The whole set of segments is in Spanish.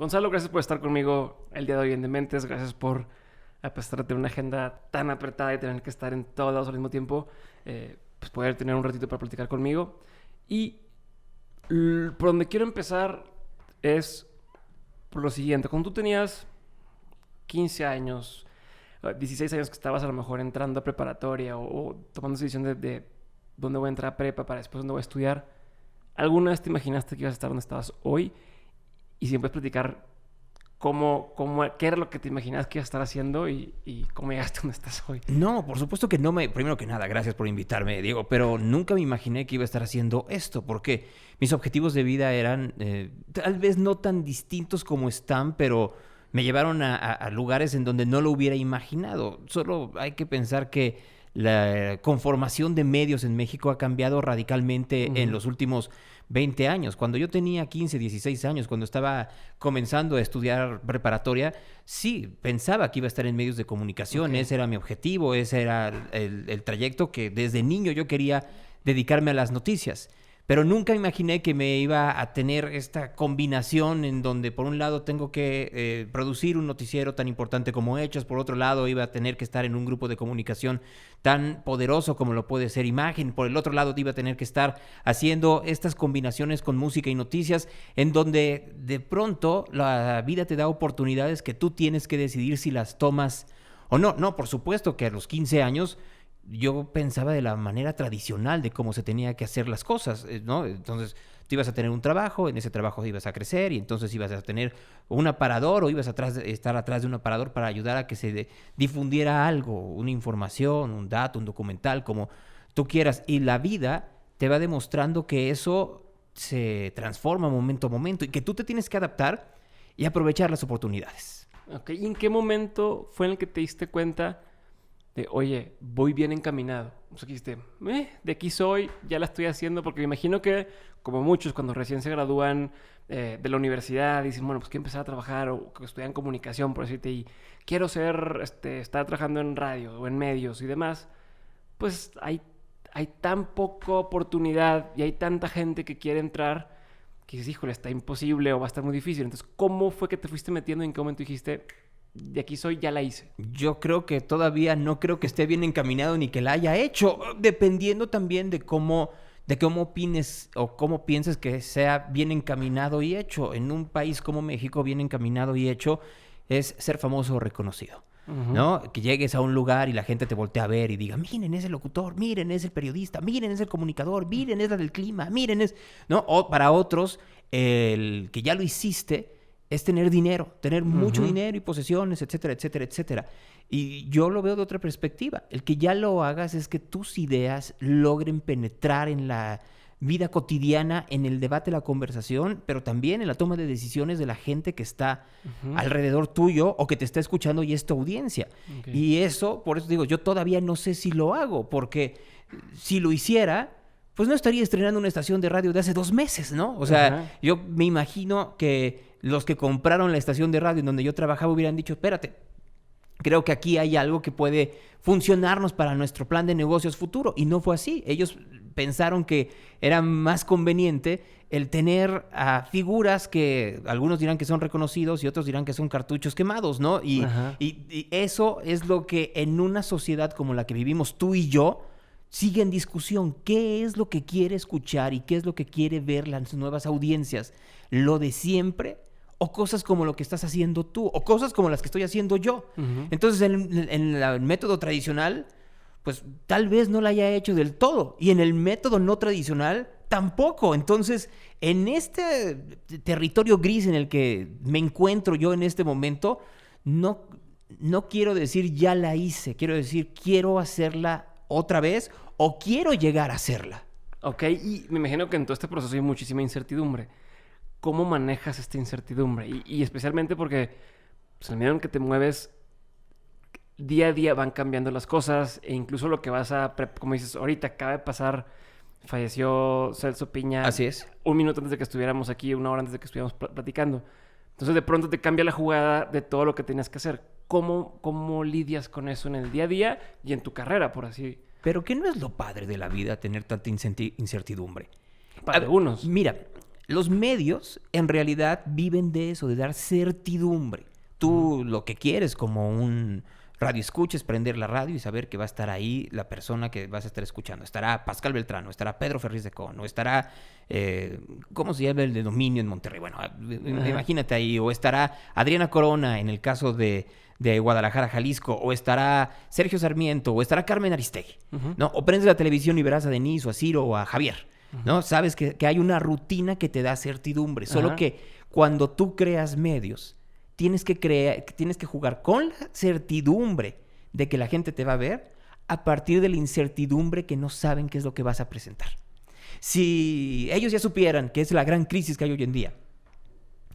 Gonzalo, gracias por estar conmigo el día de hoy en Dementes. Gracias por, a pesar de tener una agenda tan apretada y tener que estar en todos lados al mismo tiempo, pues poder tener un ratito para platicar conmigo. Y por donde quiero empezar es por lo siguiente. Cuando tú tenías 15 años, 16 años que estabas a lo mejor entrando a preparatoria o tomando esa decisión de dónde voy a entrar a prepa para después dónde voy a estudiar, ¿alguna vez te imaginaste que ibas a estar donde estabas hoy? Y si me puedes platicar qué era lo que te imaginabas que ibas a estar haciendo y cómo llegaste a donde estás hoy. No, por supuesto que no me... Primero que nada, gracias por invitarme, Diego, pero nunca me imaginé que iba a estar haciendo esto, porque mis objetivos de vida eran tal vez no tan distintos como están, pero me llevaron a lugares en donde no lo hubiera imaginado. Solo hay que pensar que la conformación de medios en México ha cambiado radicalmente en los últimos 20 años. Cuando yo tenía 15, 16 años, cuando estaba comenzando a estudiar preparatoria, sí, pensaba que iba a estar en medios de comunicación. Okay. Ese era mi objetivo, ese era el trayecto que desde niño yo quería dedicarme a las noticias. Pero nunca imaginé que me iba a tener esta combinación en donde por un lado tengo que producir un noticiero tan importante como Hechos, por otro lado iba a tener que estar en un grupo de comunicación tan poderoso como lo puede ser Imagen, por el otro lado iba a tener que estar haciendo estas combinaciones con música y noticias, en donde de pronto la vida te da oportunidades que tú tienes que decidir si las tomas o no. No, por supuesto que a los 15 años... yo pensaba de la manera tradicional de cómo se tenía que hacer las cosas, ¿no? Entonces, tú ibas a tener un trabajo, en ese trabajo ibas a crecer y entonces ibas a tener un aparador o ibas a estar atrás de un aparador para ayudar a que se difundiera algo, una información, un dato, un documental, como tú quieras. Y la vida te va demostrando que eso se transforma momento a momento y que tú te tienes que adaptar y aprovechar las oportunidades. Ok, ¿y en qué momento fue en el que te diste cuenta de, oye, voy bien encaminado? O sea, que dijiste, de aquí soy, ya la estoy haciendo, porque me imagino que, como muchos, cuando recién se gradúan de la universidad, dicen, bueno, pues quiero empezar a trabajar, o que estudian comunicación, por decirte, y quiero estar trabajando en radio o en medios y demás, pues hay tan poca oportunidad y hay tanta gente que quiere entrar que dices, híjole, está imposible o va a estar muy difícil. Entonces, ¿cómo fue que te fuiste metiendo y en qué momento dijiste, de aquí soy, ya la hice? Yo creo que todavía no creo que esté bien encaminado ni que la haya hecho, dependiendo también de cómo opines o cómo pienses que sea bien encaminado y hecho. En un país como México, bien encaminado y hecho es ser famoso o reconocido. ¿No? Que llegues a un lugar y la gente te voltea a ver y diga, miren, es el locutor, miren, es el periodista, miren, es el comunicador, miren, es la del clima, miren, es... ¿no? O para otros, el que ya lo hiciste es tener dinero, tener mucho dinero y posesiones, etcétera, etcétera, etcétera. Y yo lo veo de otra perspectiva. El que ya lo hagas es que tus ideas logren penetrar en la vida cotidiana, en el debate, la conversación, pero también en la toma de decisiones de la gente que está alrededor tuyo o que te está escuchando y es tu audiencia. Okay. Y eso, por eso digo, yo todavía no sé si lo hago, porque si lo hiciera, pues no estaría estrenando una estación de radio de hace 2 meses, ¿no? O sea, yo me imagino que los que compraron la estación de radio en donde yo trabajaba hubieran dicho, espérate, creo que aquí hay algo que puede funcionarnos para nuestro plan de negocios futuro. Y no fue así. Ellos pensaron que era más conveniente el tener a figuras que algunos dirán que son reconocidos y otros dirán que son cartuchos quemados, ¿no? Y eso es lo que en una sociedad como la que vivimos tú y yo sigue en discusión. ¿Qué es lo que quiere escuchar y qué es lo que quiere ver las nuevas audiencias? ¿Lo de siempre? O cosas como lo que estás haciendo tú, o cosas como las que estoy haciendo yo. Entonces, en el método tradicional, pues tal vez no la haya hecho del todo. Y en el método no tradicional, tampoco. Entonces, en este territorio gris en el que me encuentro yo en este momento, no quiero decir ya la hice. Quiero decir, quiero hacerla otra vez o quiero llegar a hacerla. Ok, y me imagino que en todo este proceso hay muchísima incertidumbre. ¿Cómo manejas esta incertidumbre? Y especialmente porque pues, en el medio en que te mueves, día a día van cambiando las cosas e incluso lo que vas a... Como dices, ahorita acaba de pasar, falleció Celso Piña. Así es. 1 minuto antes de que estuviéramos aquí, 1 hora antes de que estuviéramos platicando. Entonces de pronto te cambia la jugada de todo lo que tenías que hacer. ¿Cómo lidias con eso en el día a día y en tu carrera, por así? Pero ¿qué no es lo padre de la vida tener tanta incertidumbre? Para algunos. Mira... Los medios en realidad viven de eso, de dar certidumbre. Tú lo que quieres como un radio escucha es prender la radio y saber que va a estar ahí la persona que vas a estar escuchando. Estará Pascal Beltrán, o estará Pedro Ferriz de Con, o estará, ¿cómo se llama el de Dominio en Monterrey? Bueno, imagínate ahí, o estará Adriana Corona en el caso de Guadalajara, Jalisco, o estará Sergio Sarmiento, o estará Carmen Aristegui, ¿no? O prendes la televisión y verás a Denise, o a Ciro, o a Javier, ¿no? Sabes que hay una rutina que te da certidumbre, solo que cuando tú creas medios, tienes que jugar con la certidumbre de que la gente te va a ver a partir de la incertidumbre que no saben qué es lo que vas a presentar. Si ellos ya supieran que es la gran crisis que hay hoy en día,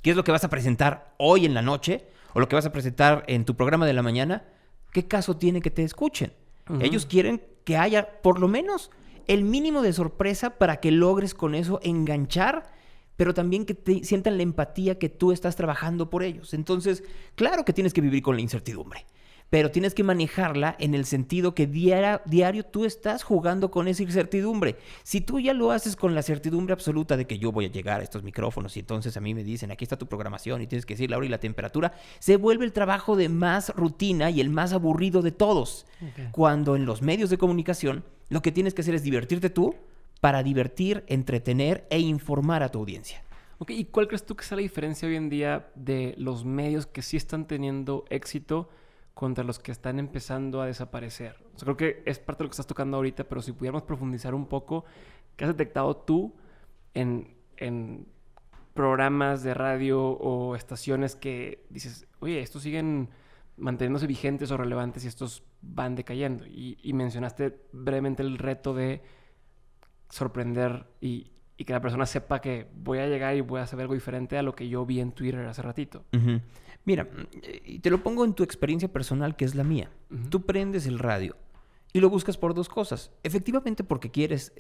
qué es lo que vas a presentar hoy en la noche o lo que vas a presentar en tu programa de la mañana, ¿qué caso tiene que te escuchen? Ellos quieren que haya por lo menos el mínimo de sorpresa para que logres con eso enganchar, pero también que te sientan la empatía que tú estás trabajando por ellos. Entonces, claro que tienes que vivir con la incertidumbre, pero tienes que manejarla en el sentido que diario tú estás jugando con esa incertidumbre. Si tú ya lo haces con la certidumbre absoluta de que yo voy a llegar a estos micrófonos y entonces a mí me dicen, aquí está tu programación y tienes que decir la hora y la temperatura, se vuelve el trabajo de más rutina y el más aburrido de todos. Cuando en los medios de comunicación lo que tienes que hacer es divertirte tú, para divertir, entretener e informar a tu audiencia. Ok, ¿y cuál crees tú que sea la diferencia hoy en día de los medios que sí están teniendo éxito contra los que están empezando a desaparecer? O sea, creo que es parte de lo que estás tocando ahorita, pero si pudiéramos profundizar un poco, ¿qué has detectado tú en programas de radio o estaciones que dices, oye, estos siguen manteniéndose vigentes o relevantes y estos van decayendo? Y mencionaste brevemente el reto de sorprender y que la persona sepa que voy a llegar y voy a hacer algo diferente a lo que yo vi en Twitter hace ratito. Mira, te lo pongo en tu experiencia personal, que es la mía. Tú prendes el radio y lo buscas por dos cosas. Efectivamente, porque quieres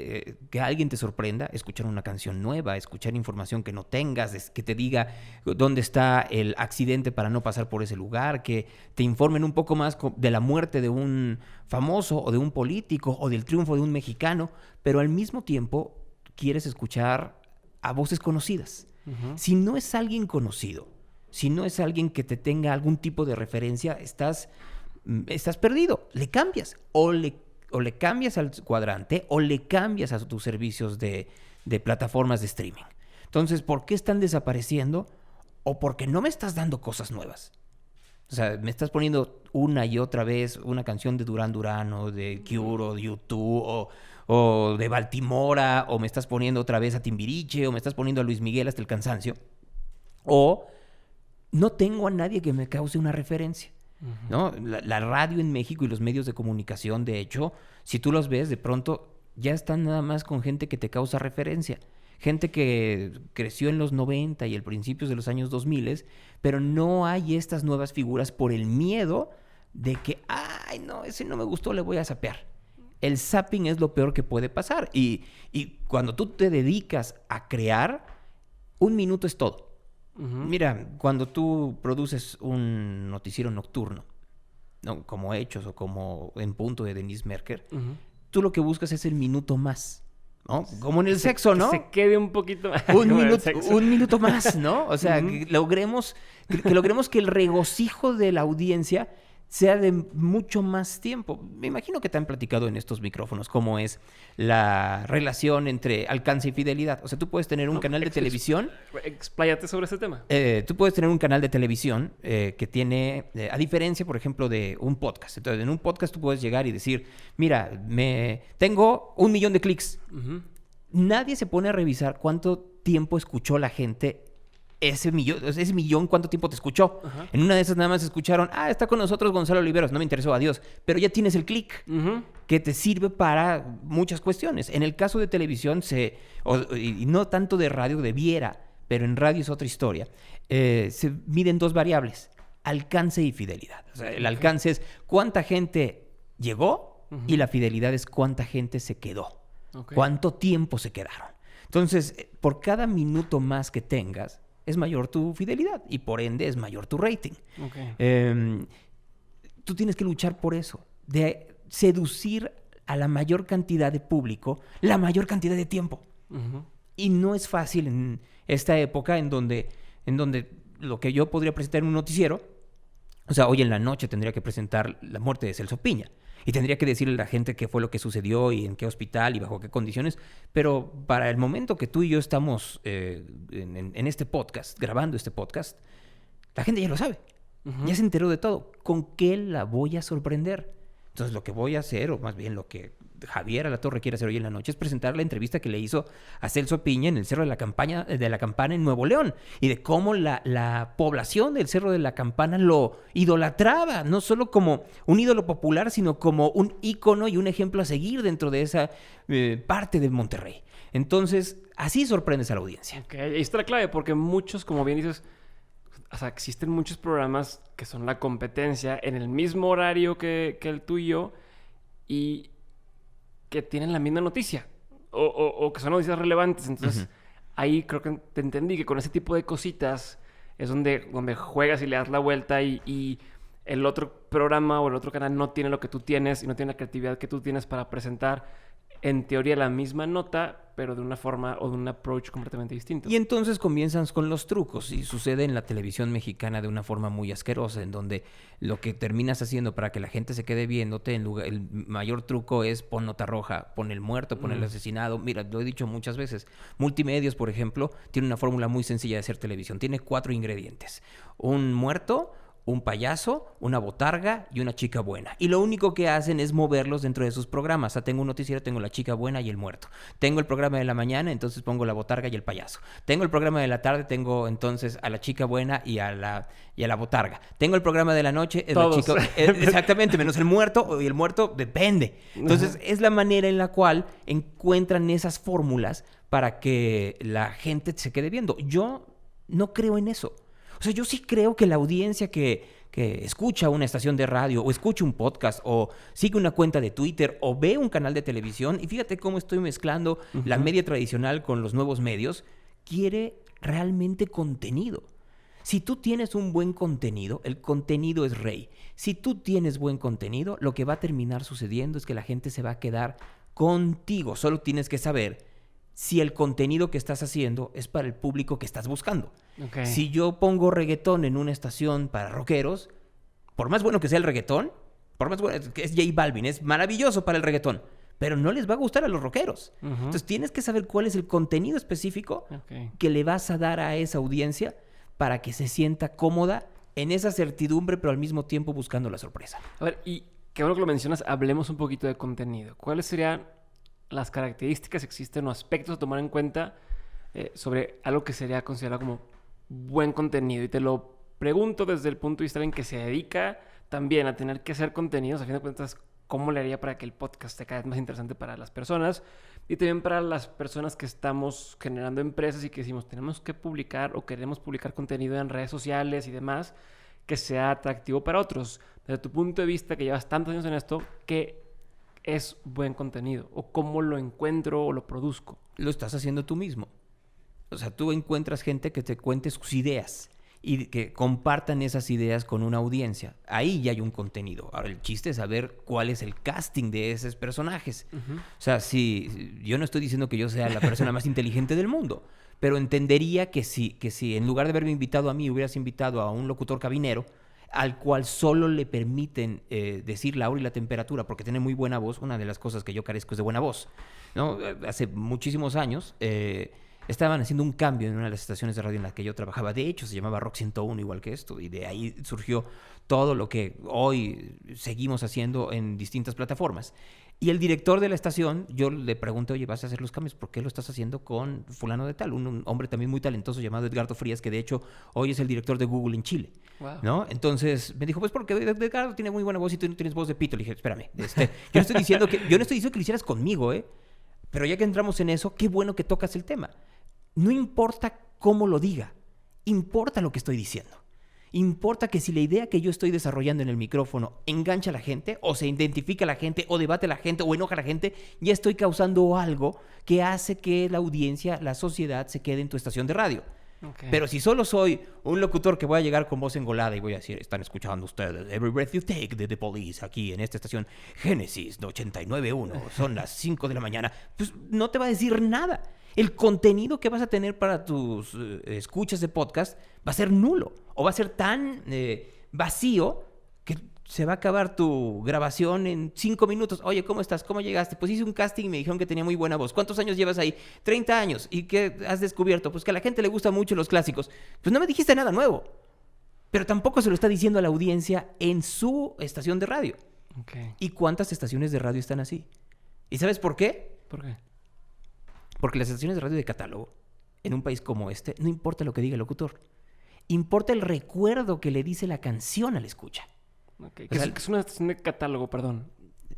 que alguien te sorprenda, escuchar una canción nueva, escuchar información que no tengas, que te diga dónde está el accidente para no pasar por ese lugar, que te informen un poco más de la muerte de un famoso o de un político o del triunfo de un mexicano, pero al mismo tiempo quieres escuchar a voces conocidas. Si no es alguien conocido, si no es alguien que te tenga algún tipo de referencia, estás perdido. Le cambias. O le cambias al cuadrante o le cambias a tus servicios de plataformas de streaming. Entonces, ¿por qué están desapareciendo? O porque no me estás dando cosas nuevas. O sea, me estás poniendo una y otra vez una canción de Duran Duran o de Cure o de U2 o de Baltimora, o me estás poniendo otra vez a Timbiriche, o me estás poniendo a Luis Miguel hasta el cansancio. O no tengo a nadie que me cause una referencia. ¿No? La radio en México y los medios de comunicación, de hecho, si tú los ves, de pronto ya están nada más con gente que te causa referencia. Gente que creció en los 90 y el principios de los años 2000, pero no hay estas nuevas figuras por el miedo de que, ay, no, ese no me gustó, le voy a zapear. El zapping es lo peor que puede pasar. Y cuando tú te dedicas a crear, 1 minuto es todo. Mira, cuando tú produces un noticiero nocturno, ¿no? Como Hechos o como En Punto de Denise Merker, tú lo que buscas es el minuto más, ¿no? Como en el sexo, ¿no? Que se quede un poquito más. Un minuto más, ¿no? O sea, que logremos que el regocijo de la audiencia sea de mucho más tiempo. Me imagino que te han platicado en estos micrófonos cómo es la relación entre alcance y fidelidad. O sea, tú puedes tener un canal de televisión. Expláyate sobre ese tema. Tú puedes tener un canal de televisión que tiene, a diferencia, por ejemplo, de un podcast. Entonces, en un podcast tú puedes llegar y decir, mira, tengo 1 millón de clics. Nadie se pone a revisar cuánto tiempo escuchó la gente ese millón, ¿cuánto tiempo te escuchó? En una de esas nada más escucharon, está con nosotros Gonzalo Oliveros, no me interesó, adiós. Pero ya tienes el clic que te sirve para muchas cuestiones. En el caso de televisión, y no tanto de radio, debiera, pero en radio es otra historia, se miden 2 variables, alcance y fidelidad. O sea, el alcance es cuánta gente llegó y la fidelidad es cuánta gente se quedó. Cuánto tiempo se quedaron. Entonces, por cada minuto más que tengas, es mayor tu fidelidad y por ende es mayor tu rating. Tú tienes que luchar por eso, de seducir a la mayor cantidad de público, la mayor cantidad de tiempo. Y no es fácil en esta época en donde lo que yo podría presentar en un noticiero, o sea, hoy en la noche tendría que presentar la muerte de Celso Piña. Y tendría que decirle a la gente qué fue lo que sucedió y en qué hospital y bajo qué condiciones. Pero para el momento que tú y yo estamos en este podcast, grabando este podcast, la gente ya lo sabe. Ya se enteró de todo. ¿Con qué la voy a sorprender? Entonces lo que voy a hacer, o más bien lo que Javier Alatorre quiere hacer hoy en la noche, es presentar la entrevista que le hizo a Celso Piña en el Cerro de la Campana en Nuevo León, y de cómo la población del Cerro de la Campana lo idolatraba, no solo como un ídolo popular, sino como un ícono y un ejemplo a seguir dentro de esa parte de Monterrey. Entonces, así sorprendes a la audiencia. Ok, ahí está la clave, porque muchos, como bien dices, o sea, existen muchos programas que son la competencia en el mismo horario que el tuyo y que tienen la misma noticia o que son noticias relevantes. Entonces, ahí creo que te entendí que con ese tipo de cositas es donde juegas y le das la vuelta y el otro programa o el otro canal no tiene lo que tú tienes y no tiene la creatividad que tú tienes para presentar en teoría la misma nota, pero de una forma o de un approach completamente distinto. Y entonces comienzan con los trucos, y sucede en la televisión mexicana de una forma muy asquerosa, en donde lo que terminas haciendo para que la gente se quede viéndote, el mayor truco es pon nota roja, pon el muerto, pon el asesinado. Mira, lo he dicho muchas veces, Multimedios, por ejemplo, tiene una fórmula muy sencilla de hacer televisión. Tiene 4 ingredientes: un muerto, un payaso, una botarga y una chica buena. Y lo único que hacen es moverlos dentro de sus programas. O sea, tengo un noticiero, tengo la chica buena y el muerto. Tengo el programa de la mañana, entonces pongo la botarga y el payaso. Tengo el programa de la tarde, tengo entonces a la chica buena y a la botarga. Tengo el programa de la noche, es todos. la chica... exactamente, menos el muerto, y el muerto depende. Entonces, es la manera en la cual encuentran esas fórmulas para que la gente se quede viendo. Yo no creo en eso. O sea, yo sí creo que la audiencia que escucha una estación de radio o escucha un podcast o sigue una cuenta de Twitter o ve un canal de televisión, y fíjate cómo estoy mezclando la media tradicional con los nuevos medios, quiere realmente contenido. Si tú tienes un buen contenido, el contenido es rey. Si tú tienes buen contenido, lo que va a terminar sucediendo es que la gente se va a quedar contigo. Solo tienes que saber si el contenido que estás haciendo es para el público que estás buscando. Okay. Si yo pongo reggaetón en una estación para rockeros, por más bueno que sea el reggaetón, por más bueno que es J Balvin, es maravilloso para el reggaetón, pero no les va a gustar a los rockeros. Entonces tienes que saber cuál es el contenido específico que le vas a dar a esa audiencia para que se sienta cómoda en esa certidumbre, pero al mismo tiempo buscando la sorpresa. A ver, y qué bueno que lo mencionas, hablemos un poquito de contenido. ¿Cuáles serían las características existen o aspectos a tomar en cuenta sobre algo que sería considerado como buen contenido? Y te lo pregunto desde el punto de vista de alguien que se dedica también a tener que hacer contenidos. A fin de cuentas, ¿cómo le haría para que el podcast sea cada vez más interesante para las personas? Y también para las personas que estamos generando empresas y que decimos, tenemos que publicar o queremos publicar contenido en redes sociales y demás que sea atractivo para otros. Desde tu punto de vista, que llevas tantos años en esto, ¿qué es buen contenido? ¿O cómo lo encuentro o lo produzco? Lo estás haciendo tú mismo. O sea, tú encuentras gente que te cuente sus ideas y que compartan esas ideas con una audiencia. Ahí ya hay un contenido. Ahora, el chiste es saber cuál es el casting de esos personajes. O sea, si yo no estoy diciendo que yo sea la persona más inteligente del mundo, pero entendería que si en lugar de haberme invitado a mí, hubieras invitado a un locutor cabinero, al cual solo le permiten decir la hora y la temperatura porque tiene muy buena voz. Una de las cosas que yo carezco es de buena voz, ¿no? Hace muchísimos años estaban haciendo un cambio en una de las estaciones de radio en la que yo trabajaba. De hecho, se llamaba Rock 101, igual que esto, y de ahí surgió todo lo que hoy seguimos haciendo en distintas plataformas. Y el director de la estación, yo le pregunté, oye, ¿vas a hacer los cambios? ¿Por qué lo estás haciendo con fulano de tal? Un hombre también muy talentoso llamado Edgardo Frías, que de hecho hoy es el director de Google en Chile. Wow. ¿No? Entonces me dijo, pues porque Edgardo tiene muy buena voz y tú no tienes voz de pito. Le dije, espérame, yo no estoy diciendo que lo hicieras conmigo, pero ya que entramos en eso, qué bueno que tocas el tema. No importa cómo lo diga, importa lo que estoy diciendo. Importa que si la idea que yo estoy desarrollando en el micrófono engancha a la gente, o se identifica a la gente, o debate a la gente, o enoja a la gente, ya estoy causando algo que hace que la audiencia, la sociedad, se quede en tu estación de radio. Okay. Pero si solo soy un locutor que voy a llegar con voz engolada y voy a decir, están escuchando ustedes Every Breath You Take de The Police aquí en esta estación Génesis 89.1, son las 5 de la mañana, pues no te va a decir nada. el contenido que vas a tener para tus escuchas de podcast va a ser nulo o va a ser tan vacío que se va a acabar tu grabación en 5 minutos. Oye, ¿cómo estás? ¿Cómo llegaste? Pues hice un casting y me dijeron que tenía muy buena voz. ¿Cuántos años llevas ahí? 30 años. ¿Y qué has descubierto? Pues que a la gente le gustan mucho los clásicos. Pues no me dijiste nada nuevo. Pero tampoco se lo está diciendo a la audiencia en su estación de radio. Okay. ¿Y cuántas estaciones de radio están así? ¿Y sabes por qué? ¿Por qué? Porque las estaciones de radio de catálogo, en un país como este, no importa lo que diga el locutor. Importa el recuerdo que le dice la canción al escucha. Okay. O sea, ¿Qué es una estación de catálogo, perdón?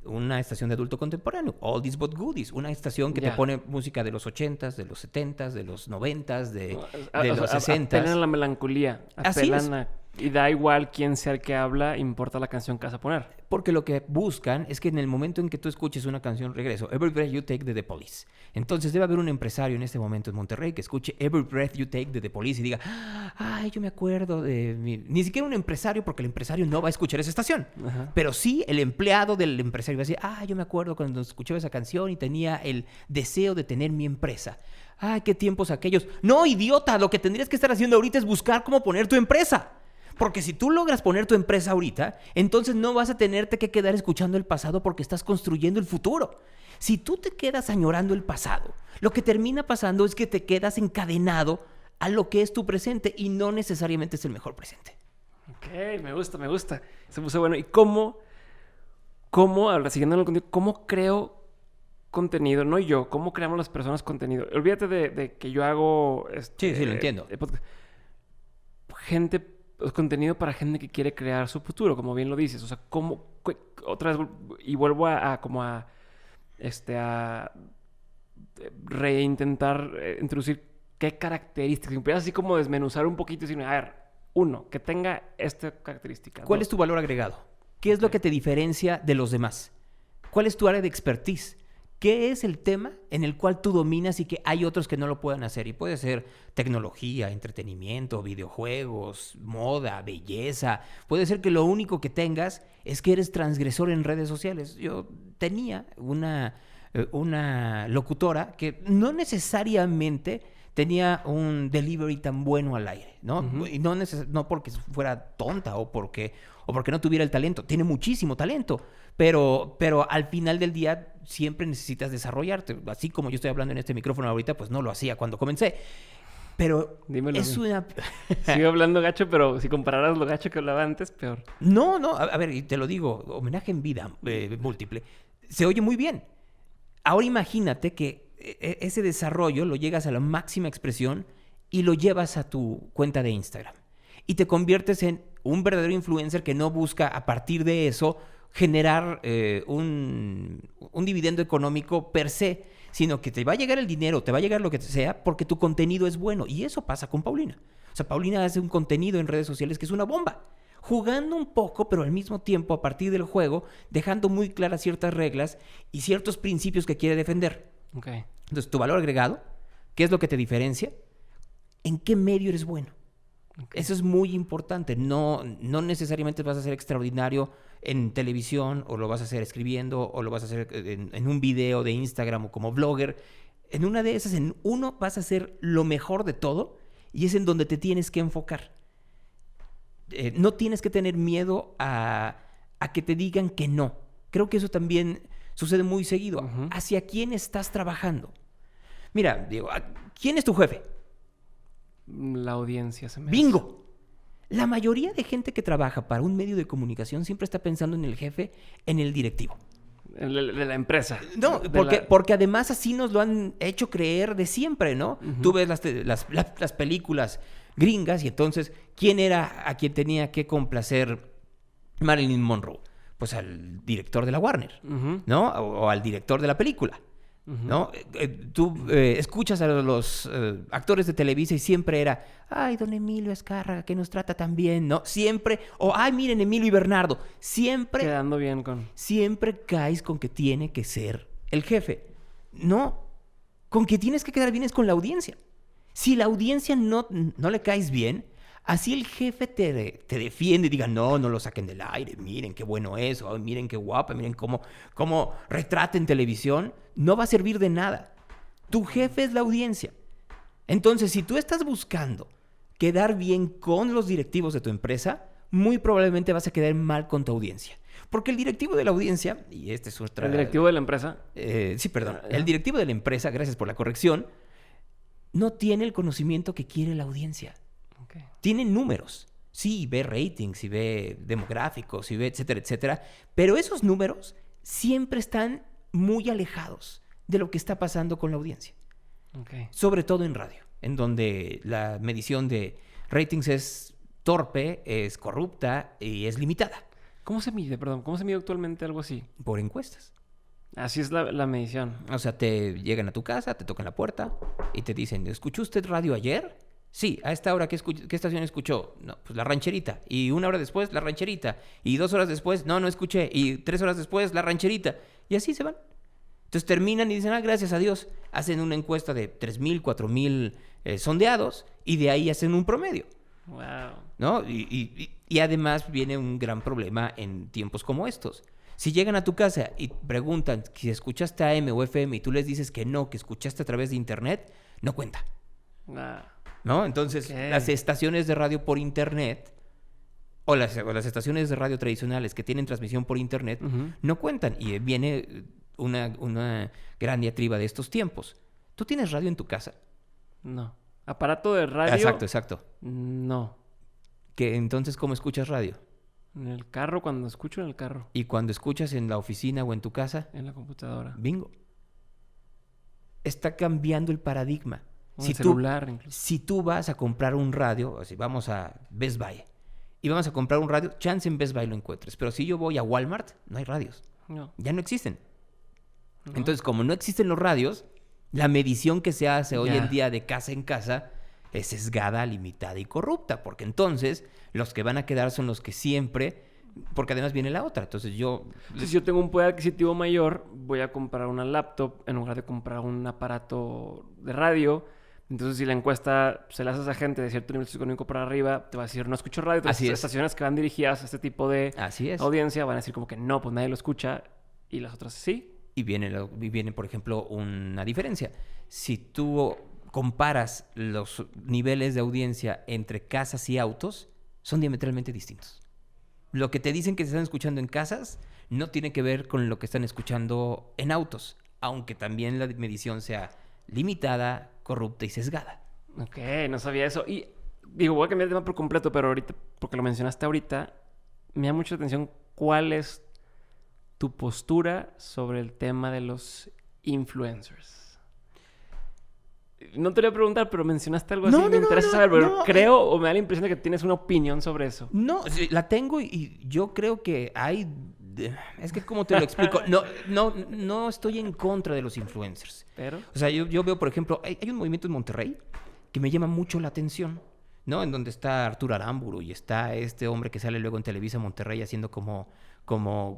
Una estación de adulto contemporáneo, oldies but goodies, una estación que te pone música de los 80s, de los 70s, de los 90s, de los 60s. Apelan a la melancolía, y da igual quién sea el que habla, importa la canción que vas a poner. Porque lo que buscan es que en el momento en que tú escuches una canción, regreso, Every Breath You Take de The Police. Entonces debe haber un empresario en este momento en Monterrey que escuche Every Breath You Take de The Police y diga, ay, yo me acuerdo de Ni siquiera un empresario, porque el empresario no va a escuchar esa estación. Ajá. Pero sí el empleado del empresario va a decir, yo me acuerdo cuando escuchaba esa canción y tenía el deseo de tener mi empresa. Ay, qué tiempos aquellos. No, idiota, lo que tendrías que estar haciendo ahorita es buscar cómo poner tu empresa. Porque si tú logras poner tu empresa ahorita, entonces no vas a tenerte que quedar escuchando el pasado porque estás construyendo el futuro. Si tú te quedas añorando el pasado, lo que termina pasando es que te quedas encadenado a lo que es tu presente y no necesariamente es el mejor presente. Ok, me gusta. Se puso bueno. ¿Y cómo ahora siguiendo en el contenido, cómo creo contenido? No yo, ¿cómo creamos las personas contenido? Olvídate de que yo hago... Sí, lo entiendo. Contenido para gente que quiere crear su futuro, como bien lo dices. O sea, otra vez, y vuelvo a reintentar introducir qué características. Empiezas así como desmenuzar un poquito y decir, a ver, uno, que tenga esta característica. ¿Cuál es tu valor agregado? ¿Qué es lo que te diferencia de los demás? ¿Cuál es tu área de expertise? ¿Qué es el tema en el cual tú dominas y que hay otros que no lo puedan hacer? Y puede ser tecnología, entretenimiento, videojuegos, moda, belleza. Puede ser que lo único que tengas es que eres transgresor en redes sociales. Yo tenía una locutora que no necesariamente tenía un delivery tan bueno al aire, ¿no? Uh-huh. Y no porque fuera tonta o porque no tuviera el talento. Tiene muchísimo talento. Pero al final del día siempre necesitas desarrollarte. Así como yo estoy hablando en este micrófono ahorita, pues no lo hacía cuando comencé. Pero dímelo es una... Sigo hablando gacho, pero si compararas lo gacho que hablaba antes, peor. No. A ver, y te lo digo, homenaje en vida múltiple. Se oye muy bien. Ahora imagínate que ese desarrollo lo llegas a la máxima expresión y lo llevas a tu cuenta de Instagram. Y te conviertes en un verdadero influencer que no busca a partir de eso generar un dividendo económico per se, sino que te va a llegar el dinero, te va a llegar lo que sea, porque tu contenido es bueno. Y eso pasa con Paulina. O sea, Paulina hace un contenido en redes sociales que es una bomba. Jugando un poco, pero al mismo tiempo, a partir del juego, dejando muy claras ciertas reglas y ciertos principios que quiere defender. Okay. Entonces, tu valor agregado, ¿qué es lo que te diferencia? ¿En qué medio eres bueno? Okay. Eso es muy importante. No necesariamente vas a ser extraordinario en televisión, o lo vas a hacer escribiendo, o lo vas a hacer en un video de Instagram o como blogger. En una de esas, en uno vas a hacer lo mejor de todo y es en donde te tienes que enfocar. No tienes que tener miedo a que te digan que no. Creo que eso también sucede muy seguido. Uh-huh. ¿Hacia quién estás trabajando? Mira, Diego, ¿quién es tu jefe? La audiencia se me ¡Bingo! hace. La mayoría de gente que trabaja para un medio de comunicación siempre está pensando en el jefe, en el directivo. De la empresa. No, porque además así nos lo han hecho creer de siempre, ¿no? Uh-huh. Tú ves las películas gringas y entonces, ¿quién era a quien tenía que complacer Marilyn Monroe? Pues al director de la Warner, uh-huh. ¿no? O al director de la película. ¿No? Tú escuchas a los actores de Televisa y siempre era, ay, don Emilio Azcárraga, que nos trata tan bien, ¿no? Siempre, o ay, miren, Emilio y Bernardo. Siempre... Quedando bien con... Siempre caes con que tiene que ser el jefe. No, con que tienes que quedar bien es con la audiencia. Si la audiencia no le caes bien, así el jefe te defiende y diga, no lo saquen del aire, miren qué bueno es, oh, miren qué guapa, miren cómo retrata en televisión, no va a servir de nada. Tu jefe es la audiencia. Entonces, si tú estás buscando quedar bien con los directivos de tu empresa, muy probablemente vas a quedar mal con tu audiencia. Porque el directivo de la audiencia, y este es otra... ¿El directivo de la empresa? Sí, perdón. El directivo de la empresa, gracias por la corrección, no tiene el conocimiento que quiere la audiencia. Okay. Tiene números. Sí, ve ratings, y ve demográficos, y ve etcétera, etcétera. Pero esos números siempre están muy alejados de lo que está pasando con la audiencia. Okay. Sobre todo en radio, en donde la medición de ratings es torpe, es corrupta y es limitada. ¿Cómo se mide, perdón? ¿Cómo se mide actualmente algo así? Por encuestas. Así es la medición. O sea, te llegan a tu casa, te tocan la puerta y te dicen, ¿escuchó usted radio ayer? Sí, a esta hora, ¿qué estación escuchó? No, pues La Rancherita. Y 1 hora después, La Rancherita. Y 2 horas después, no escuché. Y 3 horas después, La Rancherita. Y así se van. Entonces terminan y dicen, gracias a Dios. Hacen una encuesta de 3,000, 4,000 sondeados y de ahí hacen un promedio. Wow. ¿No? Y además viene un gran problema en tiempos como estos. Si llegan a tu casa y preguntan si escuchaste AM o FM y tú les dices que no, que escuchaste a través de internet, no cuenta. Wow. ¿No? Entonces, las estaciones de radio por internet o las estaciones de radio tradicionales que tienen transmisión por internet no cuentan. Y viene una gran diatriba de estos tiempos. ¿Tú tienes radio en tu casa? No. ¿Aparato de radio? Exacto. No. Entonces, ¿cómo escuchas radio? En el carro, cuando escucho en el carro. ¿Y cuando escuchas en la oficina o en tu casa? En la computadora. Bingo. Está cambiando el paradigma. O en el celular, incluso. Si tú vas a comprar un radio, o si vamos a Best Buy y vamos a comprar un radio, chance en Best Buy lo encuentres. Pero si yo voy a Walmart, no hay radios. No. Ya no existen. No. Entonces, como no existen los radios, la medición que se hace hoy en día de casa en casa es sesgada, limitada y corrupta. Porque entonces los que van a quedar son los que siempre... Porque además viene la otra. Entonces si yo tengo un poder adquisitivo mayor, voy a comprar una laptop en lugar de comprar un aparato de radio. Entonces, si la encuesta se la haces a gente de cierto nivel socioeconómico para arriba, te va a decir, no escucho radio. Entonces, Así es. estaciones que van dirigidas a este tipo de Así es. audiencia van a decir como que no, pues nadie lo escucha. Y las otras sí. Y viene, por ejemplo, una diferencia. Si tú comparas los niveles de audiencia entre casas y autos, son diametralmente distintos. Lo que te dicen que se están escuchando en casas no tiene que ver con lo que están escuchando en autos, aunque también la medición sea limitada, corrupta y sesgada. Ok, no sabía eso. Y digo, voy a cambiar de tema por completo, pero ahorita, porque lo mencionaste ahorita, me da mucha atención cuál es tu postura sobre el tema de los influencers. No te voy a preguntar, pero mencionaste algo así. Me interesa saber, pero creo o me da la impresión de que tienes una opinión sobre eso. No, la tengo y yo creo que hay... Es que, ¿cómo te lo explico? No estoy en contra de los influencers. ¿Pero? O sea, yo veo, por ejemplo, hay un movimiento en Monterrey que me llama mucho la atención, ¿no? En donde está Arturo Aramburu y está este hombre que sale luego en Televisa Monterrey haciendo como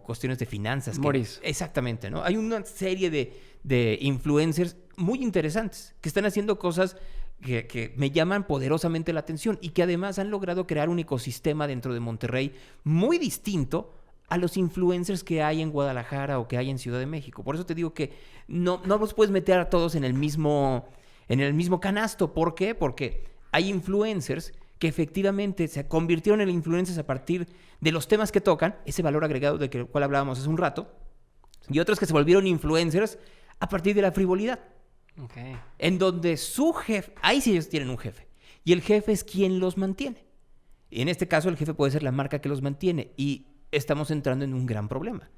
cuestiones de finanzas. Moris. Exactamente, ¿no? Hay una serie de influencers muy interesantes que están haciendo cosas que me llaman poderosamente la atención y que además han logrado crear un ecosistema dentro de Monterrey muy distinto a los influencers que hay en Guadalajara o que hay en Ciudad de México. Por eso te digo que no los puedes meter a todos en el mismo canasto. ¿Por qué? Porque hay influencers que efectivamente se convirtieron en influencers a partir de los temas que tocan, ese valor agregado del cual hablábamos hace un rato, y otros que se volvieron influencers a partir de la frivolidad. Okay. En donde su jefe, ahí sí ellos tienen un jefe, y el jefe es quien los mantiene. Y en este caso el jefe puede ser la marca que los mantiene, y estamos entrando en un gran problema.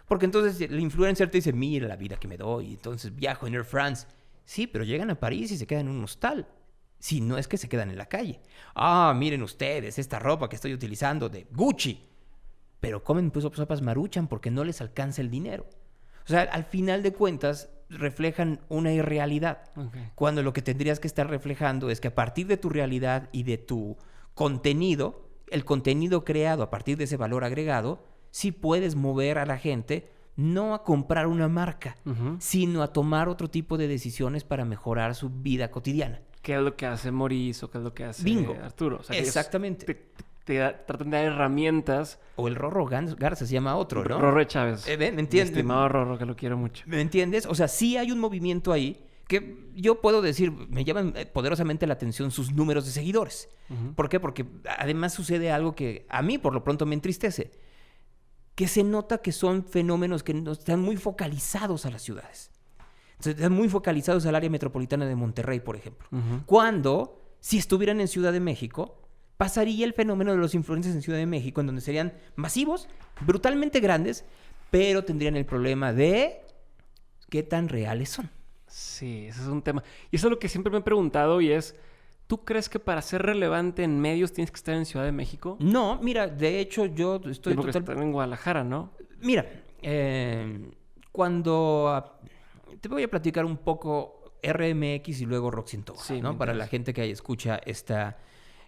Porque entonces el influencer te dice, mira la vida que me doy, entonces viajo en Air France. Sí, pero llegan a París y se quedan en un hostal. Si no es que se quedan en la calle. Miren ustedes esta ropa que estoy utilizando de Gucci. Pero comen pues sopas Maruchan porque no les alcanza el dinero. O sea, al final de cuentas reflejan una irrealidad. Okay. Cuando lo que tendrías que estar reflejando es que a partir de tu realidad y de tu contenido, el contenido creado a partir de ese valor agregado, sí puedes mover a la gente no a comprar una marca, sino a tomar otro tipo de decisiones para mejorar su vida cotidiana. ¿Qué es lo que hace Maurice o qué es lo que hace Bingo. Arturo? O sea, exactamente. Tratan de dar herramientas. O el Rorro Garza se llama otro, ¿no? Rorro Chávez. ¿Me entiendes? Mi estimado Rorro, que lo quiero mucho. ¿Me entiendes? O sea, sí hay un movimiento ahí que yo puedo decir, me llaman poderosamente la atención sus números de seguidores. Ujú. ¿Por qué? Porque además sucede algo que a mí por lo pronto me entristece, que se nota que son fenómenos que no están muy focalizados a las ciudades. Entonces, están muy focalizados al área metropolitana de Monterrey, por ejemplo. Ujú. Cuando, si estuvieran en Ciudad de México, pasaría el fenómeno de los influencers en Ciudad de México, en donde serían masivos, brutalmente grandes, pero tendrían el problema de qué tan reales son. Sí, ese es un tema. Y eso es lo que siempre me he preguntado y es, ¿tú crees que para ser relevante en medios tienes que estar en Ciudad de México? No, mira, de hecho yo estoy Sí, porque están en Guadalajara, ¿no? Mira, te voy a platicar un poco RMX y luego Rock 101, Sí, ¿no? me Para interesa. la gente que escucha esta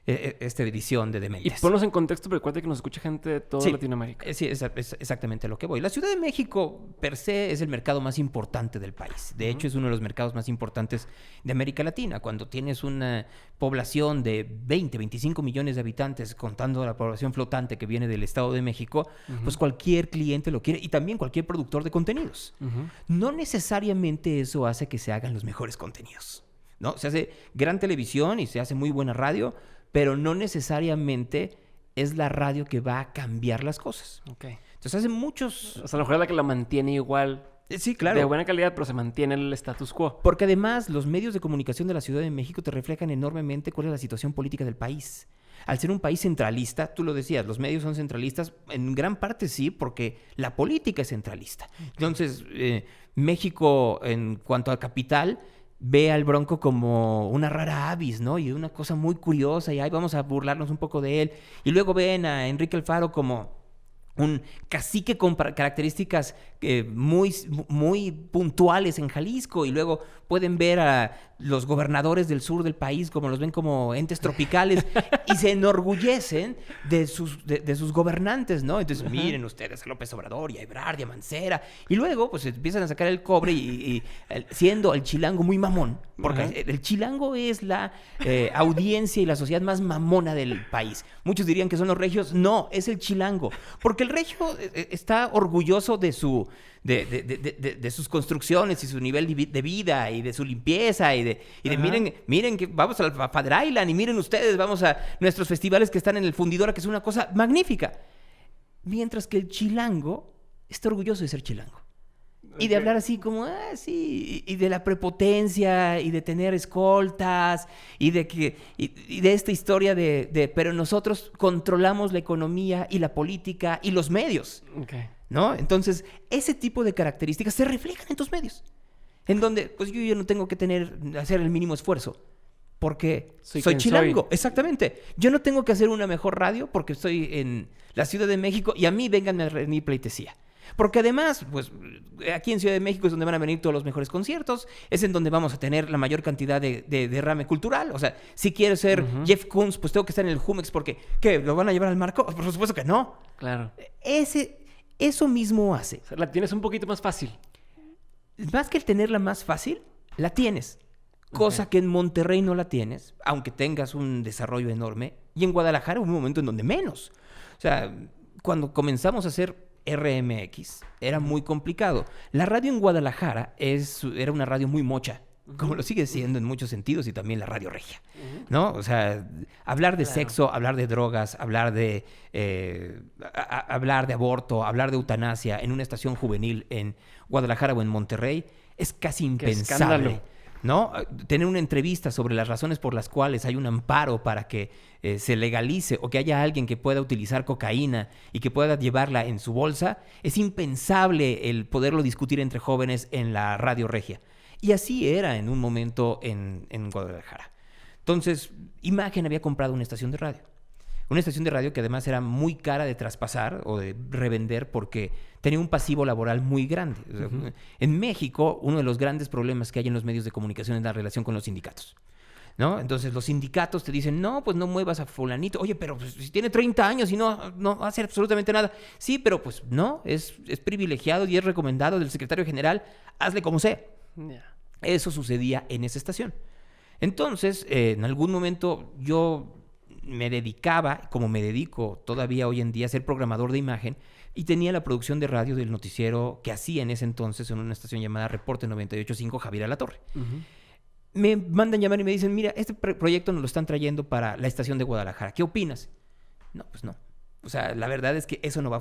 edición de Y Dementes. ponnos en contexto, pero recuerda que nos escucha gente de toda Sí. Latinoamérica. Sí, es exactamente a lo que voy. La Ciudad de México, per se, es el mercado más importante del país. De hecho, es uno de los mercados más importantes de América Latina. Cuando tienes una población de 20, 25 millones de habitantes, contando la población flotante que viene del Estado de México, pues cualquier cliente lo quiere y también cualquier productor de contenidos. Ujú. No necesariamente eso hace que se hagan los mejores contenidos, ¿no? Se hace gran televisión y se hace muy buena radio, pero no necesariamente es la radio que va a cambiar las cosas. Ok. Entonces hace muchos... O sea, a lo mejor es la que la mantiene igual, Sí, de claro. buena calidad, pero se mantiene el status quo. Porque además los medios de comunicación de la Ciudad de México te reflejan enormemente cuál es la situación política del país. Al ser un país centralista, tú lo decías, los medios son centralistas, en gran parte sí, porque la política es centralista. Entonces, México, en cuanto a capital, ve al Bronco como una rara avis, ¿no? Y una cosa muy curiosa, y ahí vamos a burlarnos un poco de él. Y luego ven a Enrique Alfaro como un cacique con características muy puntuales en Jalisco, y luego pueden ver a los gobernadores del sur del país como los ven como entes tropicales y se enorgullecen de sus gobernantes, ¿no? Entonces, miren ustedes a López Obrador y a Ebrard y a Mancera, y luego pues empiezan a sacar el cobre siendo el chilango muy mamón, porque Ajá. el chilango es la audiencia y la sociedad más mamona del país. Muchos dirían que son los regios, no, es el chilango, porque el regio está orgulloso de sus construcciones y su nivel de vida y de su limpieza y de Ajá. miren que vamos al Father Island y miren ustedes, vamos a nuestros festivales que están en el Fundidora, que es una cosa magnífica. Mientras que el chilango está orgulloso de ser chilango. Y de Ok. hablar así como, sí, y de la prepotencia, y de tener escoltas, y de esta historia pero nosotros controlamos la economía y la política y los medios, Ok. ¿no? Entonces, ese tipo de características se reflejan en tus medios, en donde, pues yo ya no tengo que hacer el mínimo esfuerzo, porque Soy soy quien chilango, soy. exactamente. Yo no tengo que hacer una mejor radio porque estoy en la Ciudad de México y a mí vénganme a rendir pleitesía. Porque además, pues aquí en Ciudad de México es donde van a venir todos los mejores conciertos, es en donde vamos a tener la mayor cantidad de derrame cultural. O sea, si quiero ser Jeff Koons, pues tengo que estar en el Jumex porque, ¿qué? ¿Lo van a llevar al marco? Por supuesto que no. Claro. Eso mismo hace. O sea, la tienes un poquito más fácil. Más que el tenerla más fácil, la tienes. Cosa Ok. que en Monterrey no la tienes, aunque tengas un desarrollo enorme. Y en Guadalajara hubo un momento en donde menos. O sea, cuando comenzamos a hacer RMX, era muy complicado. La radio en Guadalajara era una radio muy mocha, como lo sigue siendo en muchos sentidos, y también la radio regia, ¿no? O sea, hablar de Claro. sexo, hablar de drogas, hablar de aborto, hablar de eutanasia en una estación juvenil en Guadalajara o en Monterrey es casi ¡Qué impensable. escándalo! ¿No? Tener una entrevista sobre las razones por las cuales hay un amparo para que se legalice o que haya alguien que pueda utilizar cocaína y que pueda llevarla en su bolsa, es impensable el poderlo discutir entre jóvenes en la radio regia. Y así era en un momento en Guadalajara. Entonces, Imagen había comprado una estación de radio. Una estación de radio que además era muy cara de traspasar o de revender porque tenía un pasivo laboral muy grande. O sea, en México, uno de los grandes problemas que hay en los medios de comunicación es la relación con los sindicatos, ¿no? Entonces los sindicatos te dicen, no, pues no muevas a fulanito. Oye, pero pues, si tiene 30 años y no va a hacer absolutamente nada. Sí, pero pues no, es privilegiado y es recomendado del secretario general. Hazle como sea. Ya. Eso sucedía en esa estación. Entonces, en algún momento yo me dedicaba, como me dedico todavía hoy en día, a ser programador de imagen y tenía la producción de radio del noticiero que hacía en ese entonces en una estación llamada Reporte 98.5 Javier Alatorre. Ujú. Me mandan llamar y me dicen, mira, este proyecto nos lo están trayendo para la estación de Guadalajara. ¿Qué opinas? No, pues no. O sea, la verdad es que eso no va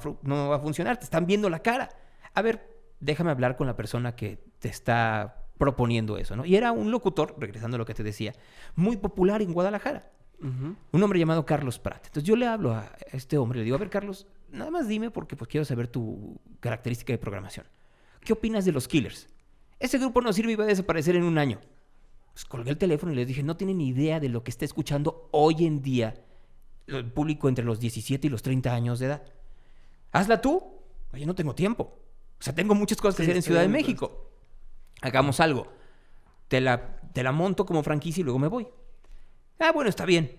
a funcionar. Te están viendo la cara. A ver, déjame hablar con la persona que te está proponiendo eso, ¿no? Y era un locutor, regresando a lo que te decía, muy popular en Guadalajara. Ujú. Un hombre llamado Carlos Prat. Entonces yo le hablo a este hombre, le digo, a ver, Carlos, nada más dime porque pues quiero saber tu característica de programación. ¿Qué opinas de los Killers? Ese grupo no sirve y va a desaparecer en un año. Pues colgué el teléfono y les dije, no tienen ni idea de lo que está escuchando hoy en día el público entre los 17 y los 30 años de edad. Hazla tú. Oye, no tengo tiempo. O sea, tengo muchas cosas que hacer en Ciudad de México. Hagamos algo. Te la monto como franquicia y luego me voy. Ah, bueno, está bien.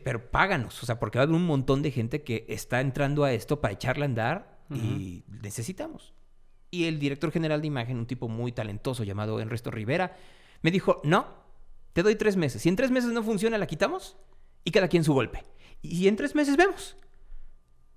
Pero páganos. O sea, porque va a haber un montón de gente que está entrando a esto para echarla a andar y necesitamos. Y el director general de imagen, un tipo muy talentoso llamado Ernesto Rivera, me dijo, no, te doy 3 meses. Si en 3 meses no funciona, la quitamos y cada quien su golpe. Y en 3 meses vemos.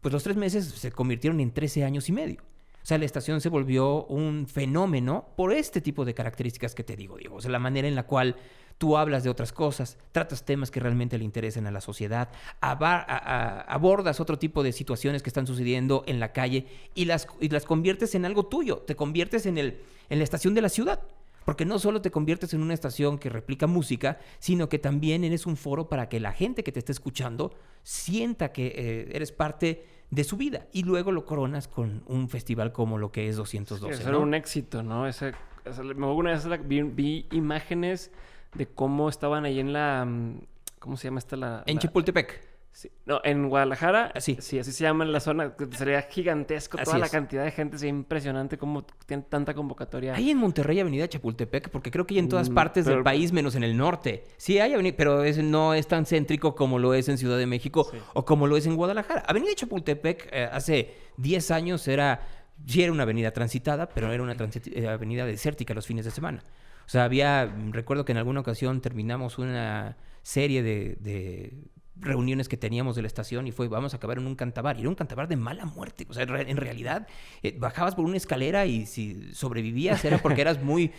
Pues los 3 meses se convirtieron en 13 años y medio. O sea, la estación se volvió un fenómeno por este tipo de características que te digo, Diego. O sea, la manera en la cual tú hablas de otras cosas, tratas temas que realmente le interesen a la sociedad, abordas otro tipo de situaciones que están sucediendo en la calle y las conviertes en algo tuyo. Te conviertes en la estación de la ciudad. Porque no solo te conviertes en una estación que replica música, sino que también eres un foro para que la gente que te esté escuchando sienta que eres parte de su vida. Y luego lo coronas con un festival como lo que es 212. Eso era un éxito, ¿no? Me acuerdo una vez vi imágenes de cómo estaban ahí en la... ¿Cómo se llama esta? En Chapultepec. Sí. No, en Guadalajara. Sí. Sí, así se llama en la zona. Sería gigantesco. Así Toda la es. cantidad de gente. Sería impresionante cómo tienen tanta convocatoria. Hay en Monterrey avenida Chapultepec, porque creo que hay en todas partes del país, menos en el norte. Sí hay avenida, pero no es tan céntrico como lo es en Ciudad de México o como lo es en Guadalajara. Avenida Chapultepec hace 10 años sí era una avenida transitada, pero era una avenida desértica los fines de semana. O sea, recuerdo que en alguna ocasión terminamos una serie de reuniones que teníamos de la estación y vamos a acabar en un cantabar. Y era un cantabar de mala muerte. O sea, en realidad, bajabas por una escalera y si sobrevivías era porque eras muy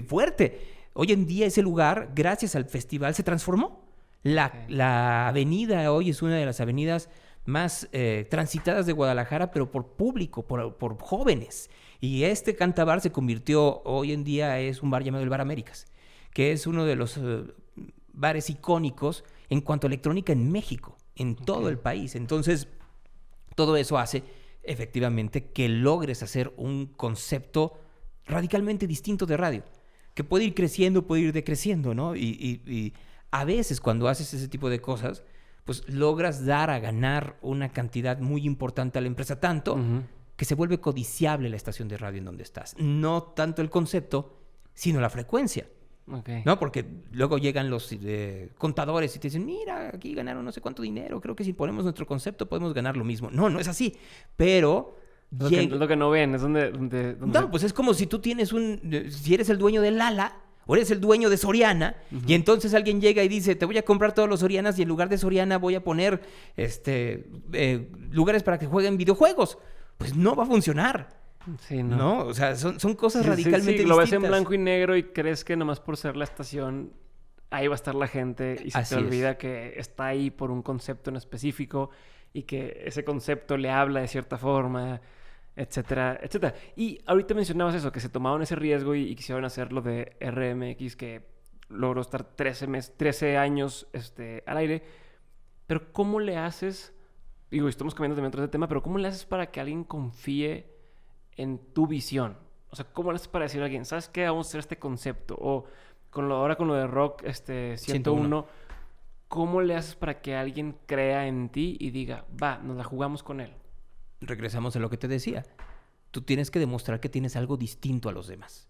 fuerte. Hoy en día ese lugar, gracias al festival, se transformó. La avenida hoy es una de las avenidas más transitadas de Guadalajara, pero por público, por jóvenes. Y este cantabar se convirtió, hoy en día es un bar llamado el Bar Américas, que es uno de los bares icónicos en cuanto a electrónica en México, en todo el país. Entonces, todo eso hace efectivamente que logres hacer un concepto radicalmente distinto de radio, que puede ir creciendo, puede ir decreciendo, ¿no? Y a veces cuando haces ese tipo de cosas, pues logras dar a ganar una cantidad muy importante a la empresa, tanto que se vuelve codiciable la estación de radio en donde estás. No tanto el concepto, sino la frecuencia. Okay. ¿No? Porque luego llegan los contadores y te dicen, mira, aquí ganaron no sé cuánto dinero, creo que si ponemos nuestro concepto podemos ganar lo mismo. No es así, pero... Es lo que no ven, es donde No, pues es como si tú tienes si eres el dueño de Lala o eres el dueño de Soriana y entonces alguien llega y dice, te voy a comprar todos los Sorianas y en lugar de Soriana voy a poner lugares para que jueguen videojuegos. Pues no va a funcionar. Sí, no. O sea, son cosas radicalmente distintas. Lo ves en blanco y negro y crees que nomás por ser la estación ahí va a estar la gente y se te olvida que está ahí por un concepto en específico y que ese concepto le habla de cierta forma, etcétera, etcétera. Y ahorita mencionabas eso, que se tomaron ese riesgo y quisieron hacer lo de RMX, que logró estar 13 años al aire. Pero ¿cómo le haces? Digo, estamos cambiando también otro tema, pero ¿cómo le haces para que alguien confíe en tu visión? O sea, ¿cómo le haces para decirle a alguien, ¿sabes qué? Vamos a hacer este concepto. O ahora con lo de Rock 101, ¿cómo le haces para que alguien crea en ti y diga, va, nos la jugamos con él? Regresamos a lo que te decía. Tú tienes que demostrar que tienes algo distinto a los demás.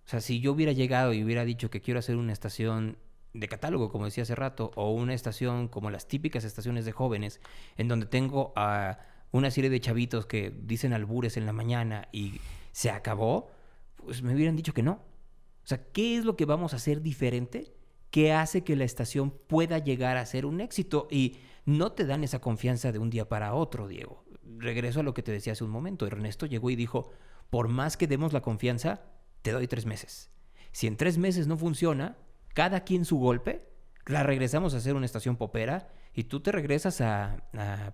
O sea, si yo hubiera llegado y hubiera dicho que quiero hacer una estación de catálogo, como decía hace rato, o una estación como las típicas estaciones de jóvenes, en donde tengo a una serie de chavitos que dicen albures en la mañana y se acabó, pues me hubieran dicho que no. O sea, ¿qué es lo que vamos a hacer diferente que hace que la estación pueda llegar a ser un éxito y no te dan esa confianza de un día para otro, Diego. Regreso a lo que te decía hace un momento. Ernesto llegó y dijo, por más que demos la confianza, te doy 3 meses. Si en 3 meses no funciona, cada quien su golpe, la regresamos a hacer una estación popera y tú te regresas a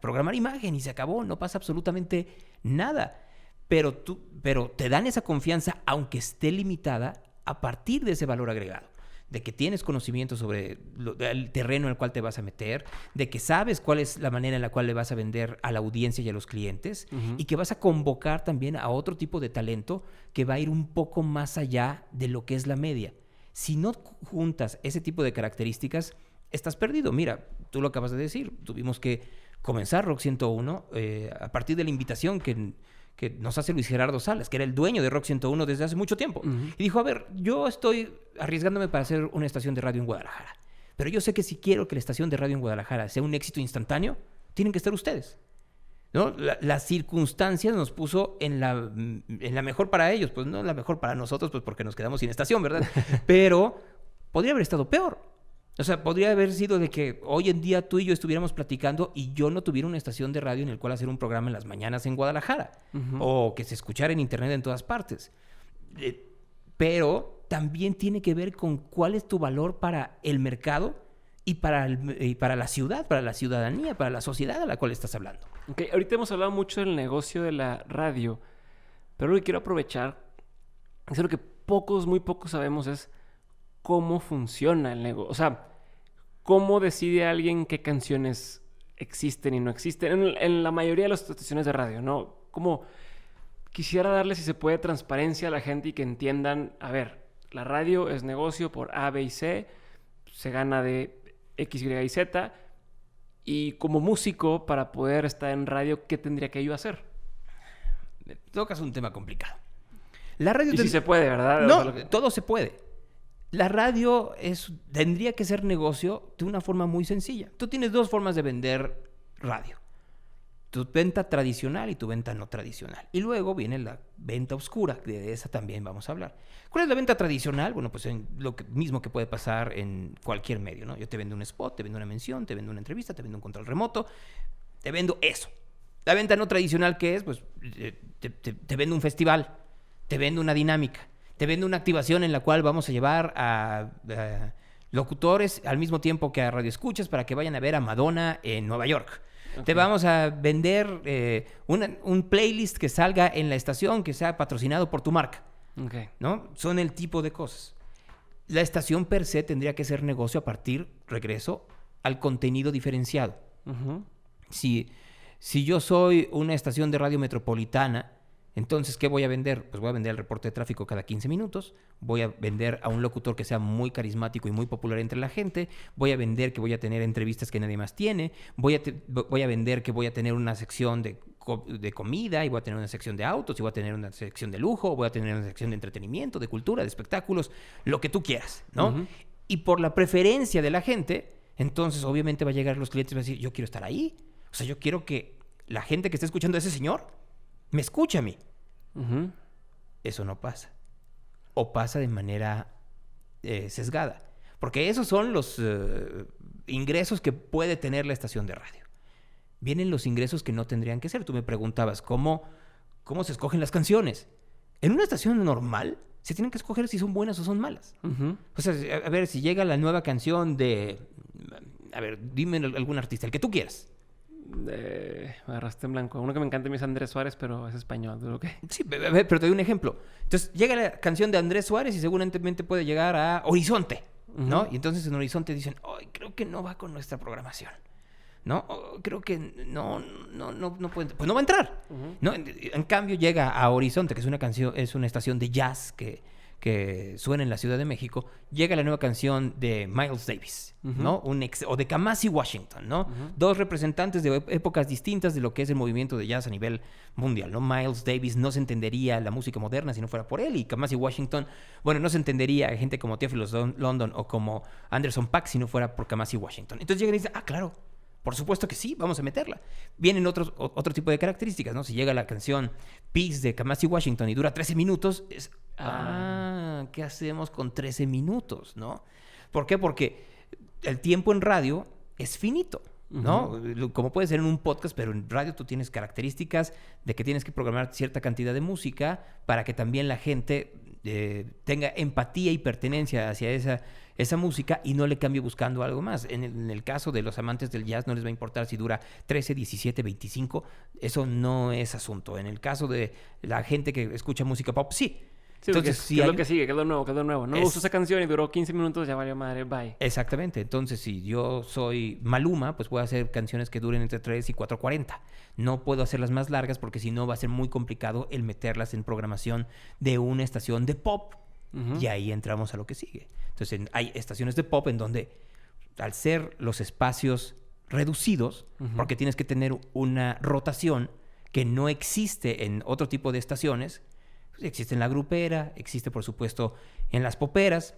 programar imagen y se acabó, no pasa absolutamente nada. Pero te dan esa confianza, aunque esté limitada, a partir de ese valor agregado. De que tienes conocimiento sobre el terreno en el cual te vas a meter, de que sabes cuál es la manera en la cual le vas a vender a la audiencia y a los clientes, y que vas a convocar también a otro tipo de talento que va a ir un poco más allá de lo que es la media. Si no juntas ese tipo de características, estás perdido. Mira, tú lo acabas de decir, tuvimos que comenzar Rock 101 a partir de la invitación que nos hace Luis Gerardo Salas, que era el dueño de Rock 101 desde hace mucho tiempo. Y dijo, a ver, yo estoy arriesgándome para hacer una estación de radio en Guadalajara, pero yo sé que si quiero que la estación de radio en Guadalajara sea un éxito instantáneo, tienen que estar ustedes, ¿no? Las circunstancias nos puso en la mejor para ellos, pues no la mejor para nosotros, pues porque nos quedamos sin estación, ¿verdad? Pero podría haber estado peor. O sea, podría haber sido de que hoy en día tú y yo estuviéramos platicando y yo no tuviera una estación de radio en el cual hacer un programa en las mañanas en Guadalajara, o que se escuchara en internet en todas partes. Pero también tiene que ver con cuál es tu valor para el mercado y para la ciudad, para la ciudadanía, para la sociedad a la cual estás hablando. Okay, ahorita hemos hablado mucho del negocio de la radio, pero lo que quiero aprovechar, es lo que muy pocos sabemos es cómo funciona el negocio. O sea, cómo decide alguien qué canciones existen y no existen en la mayoría de las estaciones de radio, ¿no? Como quisiera darle, si se puede, transparencia a la gente y que entiendan, a ver, la radio es negocio por A, B y C, se gana de X, Y y Z, y como músico, para poder estar en radio, ¿qué tendría que yo hacer? Tocas un tema complicado. La radio y si se puede, ¿verdad? No, o sea, todo se puede. La radio tendría que ser negocio de una forma muy sencilla. Tú tienes 2 formas de vender radio. Tu venta tradicional y tu venta no tradicional. Y luego viene la venta oscura, de esa también vamos a hablar. ¿Cuál es la venta tradicional? Bueno, pues mismo que puede pasar en cualquier medio, ¿no? Yo te vendo un spot, te vendo una mención, te vendo una entrevista, te vendo un control remoto, te vendo eso. La venta no tradicional, ¿qué es? Pues te vendo un festival, te vendo una dinámica, te vendo una activación en la cual vamos a llevar a locutores al mismo tiempo que a radioescuchas para que vayan a ver a Madonna en Nueva York. Okay. Te vamos a vender un playlist que salga en la estación que sea patrocinado por tu marca. Okay. ¿No? Son el tipo de cosas. La estación per se tendría que ser negocio a partir, regreso, al contenido diferenciado. Si yo soy una estación de radio metropolitana, entonces, ¿qué voy a vender? Pues voy a vender el reporte de tráfico cada 15 minutos, voy a vender a un locutor que sea muy carismático y muy popular entre la gente, voy a vender que voy a tener entrevistas que nadie más tiene, voy a vender que voy a tener una sección de comida, y voy a tener una sección de autos, y voy a tener una sección de lujo, voy a tener una sección de entretenimiento, de cultura, de espectáculos, lo que tú quieras, ¿no? Y por la preferencia de la gente, entonces obviamente va a llegar los clientes y van a decir, yo quiero estar ahí. O sea, yo quiero que la gente que esté escuchando a ese señor me escucha a mí. Eso no pasa. O pasa de manera sesgada. Porque esos son los ingresos que puede tener la estación de radio. Vienen los ingresos que no tendrían que ser. Tú me preguntabas, ¿cómo se escogen las canciones? En una estación normal se tienen que escoger si son buenas o son malas. O sea, a ver, si llega la nueva canción de... A ver, dime algún artista, el que tú quieras. Me agarraste en blanco. Uno que me encanta a mí es Andrés Suárez, pero es español. ¿Okay? Sí, pero te doy un ejemplo. Entonces, llega la canción de Andrés Suárez y seguramente puede llegar a Horizonte, ¿no? Y entonces en Horizonte dicen, ¡ay, creo que no va con nuestra programación! ¿No? Creo que no puede... Pues no va a entrar, ¿no? En cambio, llega a Horizonte, que es una estación de jazz que suena en la Ciudad de México, llega la nueva canción de Miles Davis, ¿no? O de Kamasi Washington, ¿no? 2 representantes de épocas distintas de lo que es el movimiento de jazz a nivel mundial, ¿no? Miles Davis no se entendería la música moderna si no fuera por él, y Kamasi Washington, bueno, no se entendería a gente como Theophilus London o como Anderson .Paak si no fuera por Kamasi Washington. Entonces llegan y dicen, claro, por supuesto que sí, vamos a meterla. Vienen otro tipo de características, ¿no? Si llega la canción Peace de Kamasi Washington y dura 13 minutos, ¿qué hacemos con 13 minutos, no? ¿Por qué? Porque el tiempo en radio es finito, ¿no? Como puede ser en un podcast, pero en radio tú tienes características de que tienes que programar cierta cantidad de música para que también la gente tenga empatía y pertenencia hacia esa música y no le cambie buscando algo más. En el caso de los amantes del jazz no les va a importar si dura 13, 17, 25, eso no es asunto. En el caso de la gente que escucha música pop, sí. Sí, entonces, ¿qué es lo que sigue? ¿Qué es lo nuevo? ¿Qué es lo nuevo? No me gustó esa canción y duró 15 minutos, ya valió madre, bye. Exactamente. Entonces, si yo soy Maluma, pues puedo hacer canciones que duren entre 3 y 4:40. No puedo hacerlas más largas porque si no va a ser muy complicado el meterlas en programación de una estación de pop. Y ahí entramos a lo que sigue. Entonces, hay estaciones de pop en donde, al ser los espacios reducidos, porque tienes que tener una rotación que no existe en otro tipo de estaciones. Existe en la grupera, existe por supuesto en las poperas,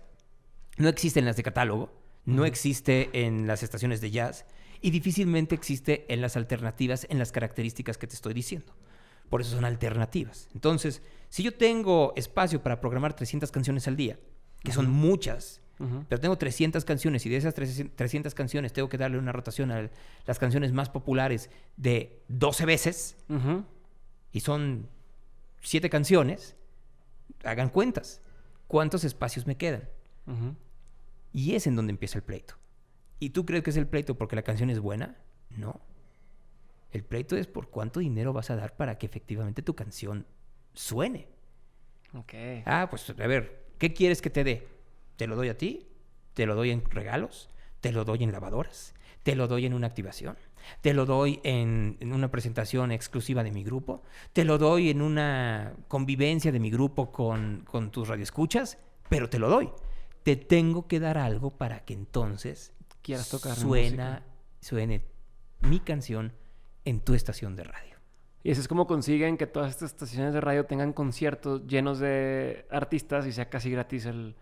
no existe en las de catálogo, no existe en las estaciones de jazz y difícilmente existe en las alternativas en las características que te estoy diciendo. Por eso son alternativas. Entonces, si yo tengo espacio para programar 300 canciones al día, que son muchas, pero tengo 300 canciones y de esas 300 canciones tengo que darle una rotación a las canciones más populares de 12 veces y son 7 canciones, hagan cuentas. ¿Cuántos espacios me quedan? Y es en donde empieza el pleito. ¿Y tú crees que es el pleito porque la canción es buena? No. El pleito es por cuánto dinero vas a dar para que efectivamente tu canción suene. Ok. Pues a ver, ¿qué quieres que te dé? ¿Te lo doy a ti? ¿Te lo doy en regalos? ¿Te lo doy en lavadoras? ¿Te lo doy en una activación? ¿Te lo doy en una presentación exclusiva de mi grupo? ¿Te lo doy en una convivencia de mi grupo con tus radioescuchas? Pero te lo doy. Te tengo que dar algo para que entonces quieras tocar suene mi canción en tu estación de radio. Y así es como consiguen que todas estas estaciones de radio tengan conciertos llenos de artistas y sea casi gratis el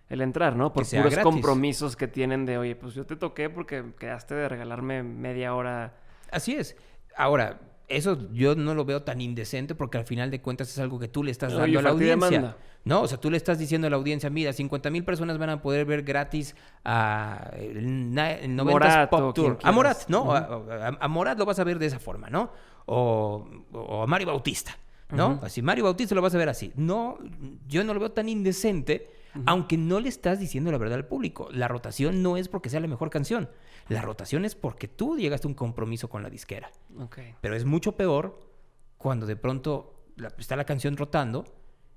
entrar, ¿no? Por puros gratis. Compromisos que tienen de, oye, pues yo te toqué porque quedaste de regalarme media hora. Así es. Ahora, eso yo no lo veo tan indecente porque al final de cuentas es algo que tú le estás dando a la audiencia. No, o sea, tú le estás diciendo a la audiencia, mira, 50,000 personas van a poder ver gratis a el 90s Pop Tour. A Morat, ¿no? A Morat lo vas a ver de esa forma, ¿no? O a Mario Bautista, ¿no? Así, Mario Bautista lo vas a ver así. No, yo no lo veo tan indecente, aunque no le estás diciendo la verdad al público. La rotación no es porque sea la mejor canción. La rotación es porque tú llegaste a un compromiso con la disquera. Okay. Pero es mucho peor cuando de pronto está la canción rotando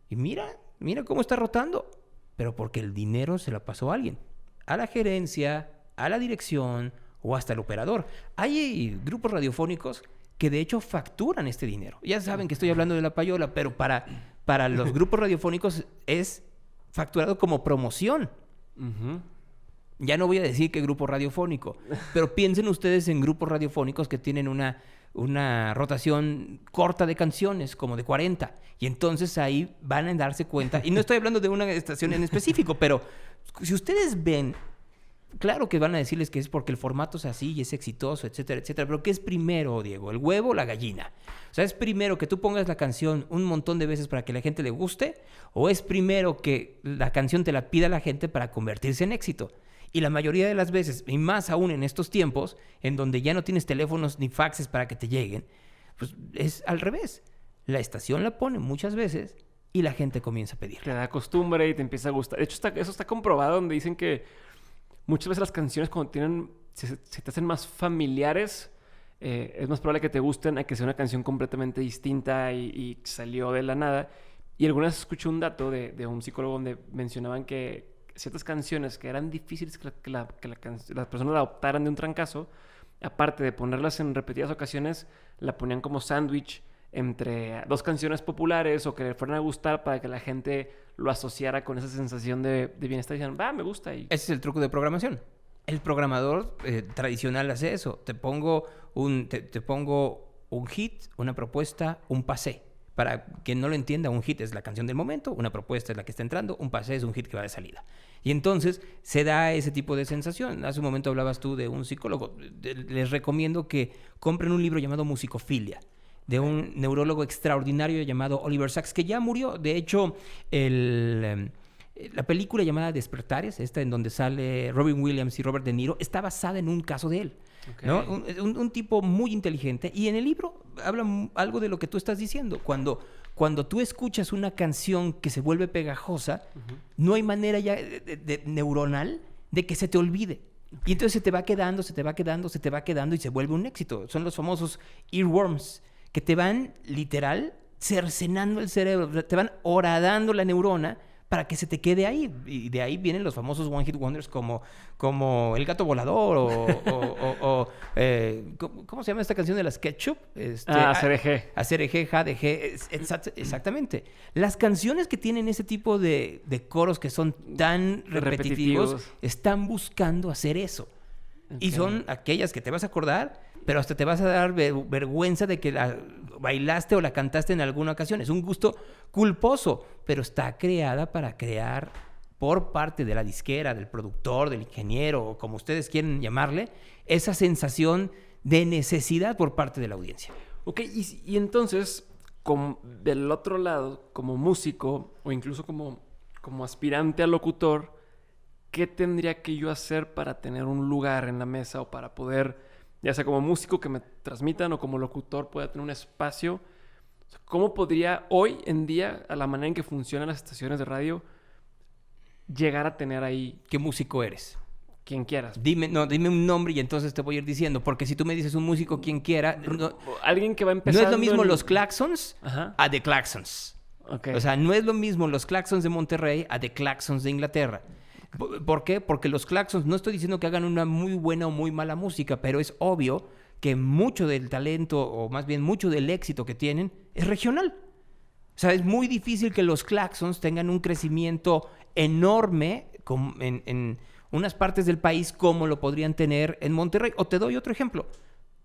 y mira cómo está rotando. Pero porque el dinero se lo pasó a alguien. A la gerencia, a la dirección o hasta el operador. Hay grupos radiofónicos que de hecho facturan este dinero. Ya saben que estoy hablando de La Payola, pero para los grupos radiofónicos es facturado como promoción. Ya no voy a decir qué grupo radiofónico, pero piensen ustedes en grupos radiofónicos que tienen una rotación corta de canciones, como de 40. Y entonces ahí van a darse cuenta, y no estoy hablando de una estación en específico, pero si ustedes ven, claro que van a decirles que es porque el formato es así y es exitoso, etcétera, etcétera. Pero ¿qué es primero, Diego? ¿El huevo o la gallina? O sea, ¿es primero que tú pongas la canción un montón de veces para que la gente le guste? ¿O es primero que la canción te la pida la gente para convertirse en éxito? Y la mayoría de las veces, y más aún en estos tiempos, en donde ya no tienes teléfonos ni faxes para que te lleguen, pues es al revés. La estación la pone muchas veces y la gente comienza a pedir. Te da costumbre y te empieza a gustar. De hecho, eso está comprobado, donde dicen que muchas veces las canciones cuando se te hacen más familiares, es más probable que te gusten a que sea una canción completamente distinta y salió de la nada. Y alguna vez escuché un dato de un psicólogo donde mencionaban que ciertas canciones que eran difíciles que las personas la adoptaran de un trancazo, aparte de ponerlas en repetidas ocasiones, la ponían como sándwich entre dos canciones populares o que le fueran a gustar para que la gente lo asociara con esa sensación de bienestar y dijeran, me gusta. Y... Ese es el truco de programación. El programador tradicional hace eso. Te pongo un hit, una propuesta, un pasé. Para quien no lo entienda, un hit es la canción del momento, una propuesta es la que está entrando, un pasé es un hit que va de salida. Y entonces se da ese tipo de sensación. Hace un momento hablabas tú de un psicólogo. Les recomiendo que compren un libro llamado Musicofilia, de un neurólogo extraordinario llamado Oliver Sacks, que ya murió. De hecho, La película llamada Despertares, esta en donde sale Robin Williams y Robert De Niro, está basada en un caso de él. Okay. ¿No? Un tipo muy inteligente. Y en el libro habla algo de lo que tú estás diciendo. Cuando tú escuchas una canción que se vuelve pegajosa, no hay manera ya neuronal de que se te olvide. Y entonces se te va quedando y se vuelve un éxito. Son los famosos earworms que te van literal cercenando el cerebro, te van horadando la neurona para que se te quede ahí. Y de ahí vienen los famosos One Hit Wonders como El Gato Volador ¿cómo se llama esta canción de las Ketchup? ACDG. ACDG, JDG, exactamente. Las canciones que tienen ese tipo de coros que son tan repetitivos están buscando hacer eso. Okay. Y son aquellas que te vas a acordar, pero hasta te vas a dar vergüenza de que la bailaste o la cantaste en alguna ocasión. Es un gusto culposo, pero está creada para crear por parte de la disquera, del productor, del ingeniero, o como ustedes quieren llamarle, esa sensación de necesidad por parte de la audiencia. Ok, y entonces, del otro lado, como músico o incluso como aspirante a locutor, ¿qué tendría que yo hacer para tener un lugar en la mesa o para poder, ya sea como músico que me transmitan o como locutor pueda tener un espacio? ¿Cómo podría hoy en día, a la manera en que funcionan las estaciones de radio, llegar a tener ahí? ¿Qué músico eres? Quien quieras. Dime un nombre y entonces te voy a ir diciendo, porque si tú me dices un músico quien quiera, alguien que va empezando. No es lo mismo los Claxons a The Claxons. Okay. O sea, no es lo mismo los Claxons de Monterrey a The Claxons de Inglaterra. ¿Por qué? Porque los Claxons, no estoy diciendo que hagan una muy buena o muy mala música, pero es obvio que mucho del talento, o más bien mucho del éxito que tienen, es regional. O sea, es muy difícil que los Claxons tengan un crecimiento enorme en unas partes del país como lo podrían tener en Monterrey. O te doy otro ejemplo.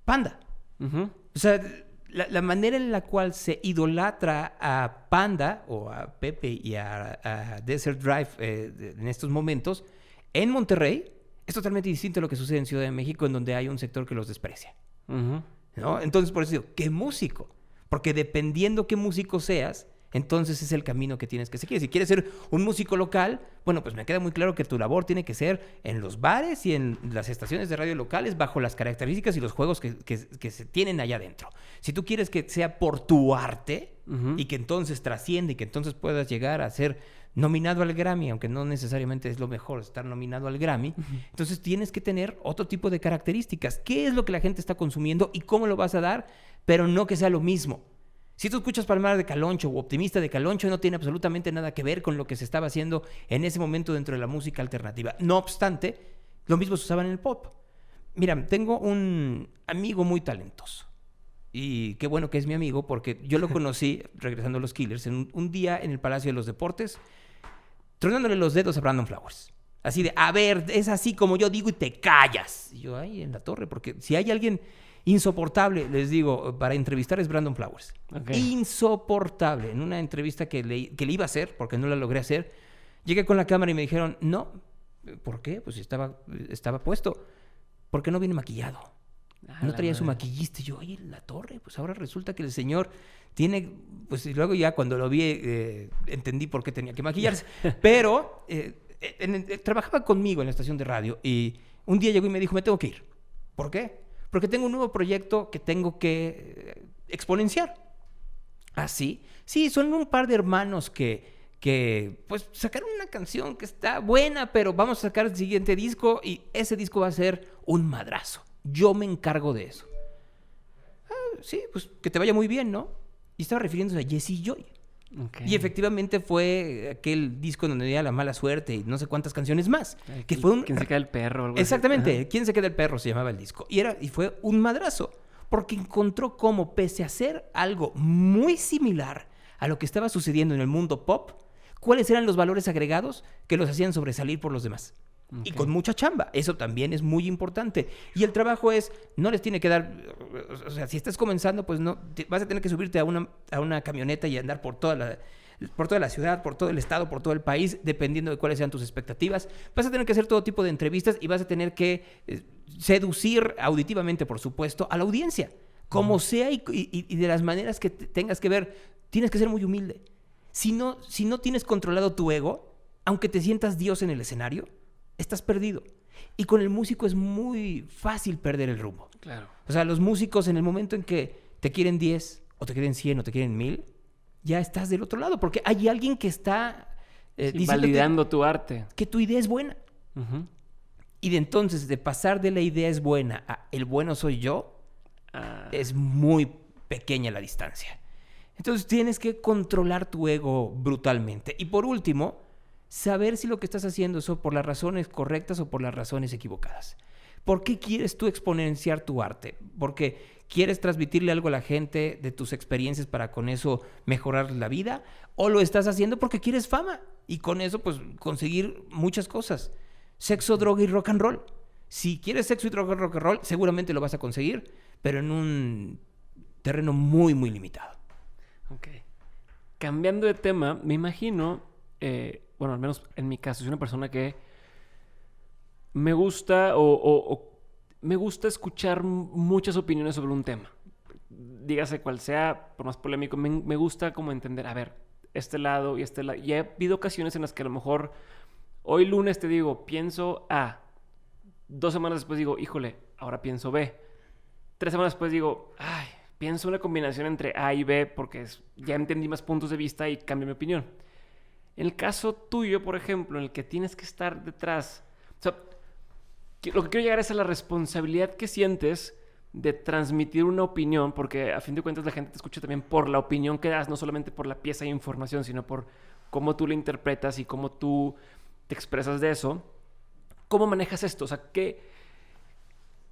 Panda. Uh-huh. O sea, la manera en la cual se idolatra a Panda o a Pepe y a Desert Drive en estos momentos, en Monterrey, es totalmente distinto a lo que sucede en Ciudad de México, en donde hay un sector que los desprecia. Uh-huh. ¿No? Entonces, por eso digo, ¿qué músico? Porque dependiendo qué músico seas, entonces es el camino que tienes que seguir. Si quieres ser un músico local, bueno, pues me queda muy claro que tu labor tiene que ser en los bares y en las estaciones de radio locales bajo las características y los juegos que se tienen allá adentro. Si tú quieres que sea por tu arte y que entonces trasciende y que entonces puedas llegar a ser nominado al Grammy, aunque no necesariamente es lo mejor estar nominado al Grammy, entonces tienes que tener otro tipo de características. ¿Qué es lo que la gente está consumiendo y cómo lo vas a dar? Pero no que sea lo mismo. Si tú escuchas Palmar de Caloncho o Optimista de Caloncho, no tiene absolutamente nada que ver con lo que se estaba haciendo en ese momento dentro de la música alternativa. No obstante, lo mismo se usaba en el pop. Mira, tengo un amigo muy talentoso. Y qué bueno que es mi amigo, porque yo lo conocí, regresando a los Killers, en un día en el Palacio de los Deportes, tronándole los dedos a Brandon Flowers. Así de, a ver, es así como yo digo y te callas. Y yo, ahí en la torre, porque si hay alguien insoportable, les digo, para entrevistar es Brandon Flowers. Okay. Insoportable. En una entrevista que le iba a hacer, porque no la logré hacer, llegué con la cámara y me dijeron, no. ¿Por qué? Pues estaba puesto. ¿Por qué no viene maquillado? No traía su maquillista. Y yo, ahí en la torre, pues ahora resulta que el señor tiene... Pues y luego ya cuando lo vi, entendí por qué tenía que maquillarse. Pero trabajaba conmigo en la estación de radio y un día llegó y me dijo, me tengo que ir. ¿Por qué? Porque tengo un nuevo proyecto que tengo que exponenciar. ¿Ah, sí? Sí, son un par de hermanos que pues sacaron una canción que está buena, pero vamos a sacar el siguiente disco y ese disco va a ser un madrazo. Yo me encargo de eso. Sí, pues que te vaya muy bien, ¿no? Y estaba refiriéndose a Jesse Joy. Okay. Y efectivamente fue aquel disco donde había La Mala Suerte y no sé cuántas canciones más. Que fue ¿Quién se queda el perro? Algo exactamente, así. ¿Quién se queda el perro? Se llamaba el disco. Y fue un madrazo, porque encontró cómo, pese a hacer algo muy similar a lo que estaba sucediendo en el mundo pop, cuáles eran los valores agregados que los hacían sobresalir por los demás. Okay. Y con mucha chamba. Eso también es muy importante. Y el trabajo no les tiene que dar... O sea, si estás comenzando, pues no vas a tener que subirte a una camioneta y andar por toda la ciudad, por todo el estado, por todo el país, dependiendo de cuáles sean tus expectativas. Vas a tener que hacer todo tipo de entrevistas y vas a tener que seducir auditivamente, por supuesto, a la audiencia. Como sea y de las maneras que tengas que ver, tienes que ser muy humilde. Si no tienes controlado tu ego, aunque te sientas Dios en el escenario, estás perdido. Y con el músico es muy fácil perder el rumbo. Claro. O sea, los músicos en el momento en que te quieren 10, o te quieren 100, o te quieren 1000, ya estás del otro lado, porque hay alguien que está validando tu arte. Que tu idea es buena. Uh-huh. Y de entonces, de pasar de la idea es buena a el bueno soy yo, es muy pequeña la distancia. Entonces tienes que controlar tu ego brutalmente. Y por último, saber si lo que estás haciendo es por las razones correctas o por las razones equivocadas. ¿Por qué quieres tú exponenciar tu arte? ¿Porque quieres transmitirle algo a la gente de tus experiencias para con eso mejorar la vida? ¿O lo estás haciendo porque quieres fama? Y con eso, pues, conseguir muchas cosas. Sexo, droga y rock and roll. Si quieres sexo y droga y rock and roll, seguramente lo vas a conseguir, pero en un terreno muy, muy limitado. Ok. Cambiando de tema, me imagino, bueno, al menos en mi caso, soy una persona que me gusta me gusta escuchar muchas opiniones sobre un tema. Dígase cual sea, por más polémico, me gusta como entender, a ver, este lado y este lado. Y ha habido ocasiones en las que a lo mejor hoy lunes te digo, pienso A. 2 semanas después digo, híjole, ahora pienso B. 3 semanas después digo, ay, pienso una combinación entre A y B porque ya entendí más puntos de vista y cambio mi opinión. En el caso tuyo, por ejemplo, en el que tienes que estar detrás, o sea, lo que quiero llegar es a la responsabilidad que sientes de transmitir una opinión, porque a fin de cuentas la gente te escucha también por la opinión que das, no solamente por la pieza de información, sino por cómo tú la interpretas y cómo tú te expresas de eso. ¿Cómo manejas esto? O sea,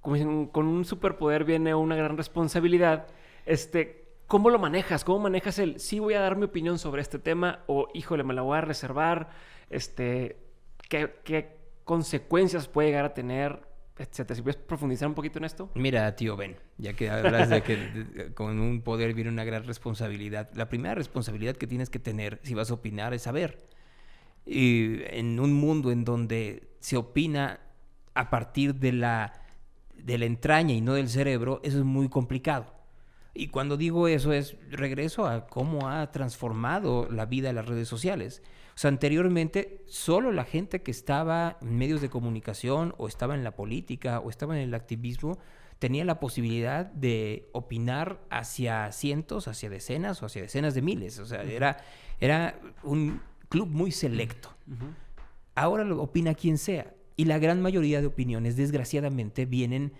como dicen, con un superpoder viene una gran responsabilidad. ¿Cómo lo manejas? ¿Cómo manejas sí voy a dar mi opinión sobre este tema o, híjole, me la voy a reservar? ¿Qué consecuencias puede llegar a tener, etcétera? Si puedes profundizar un poquito en esto. Mira, tío Ben, ya que hablas de que con un poder viene una gran responsabilidad. La primera responsabilidad que tienes que tener si vas a opinar es saber. Y en un mundo en donde se opina a partir de la entraña y no del cerebro, eso es muy complicado. Y cuando digo eso regreso a cómo ha transformado la vida de las redes sociales. O sea, anteriormente solo la gente que estaba en medios de comunicación o estaba en la política o estaba en el activismo tenía la posibilidad de opinar hacia cientos, hacia decenas o hacia decenas de miles. O sea, era un club muy selecto. Uh-huh. Ahora lo opina quien sea. Y la gran mayoría de opiniones, desgraciadamente, vienen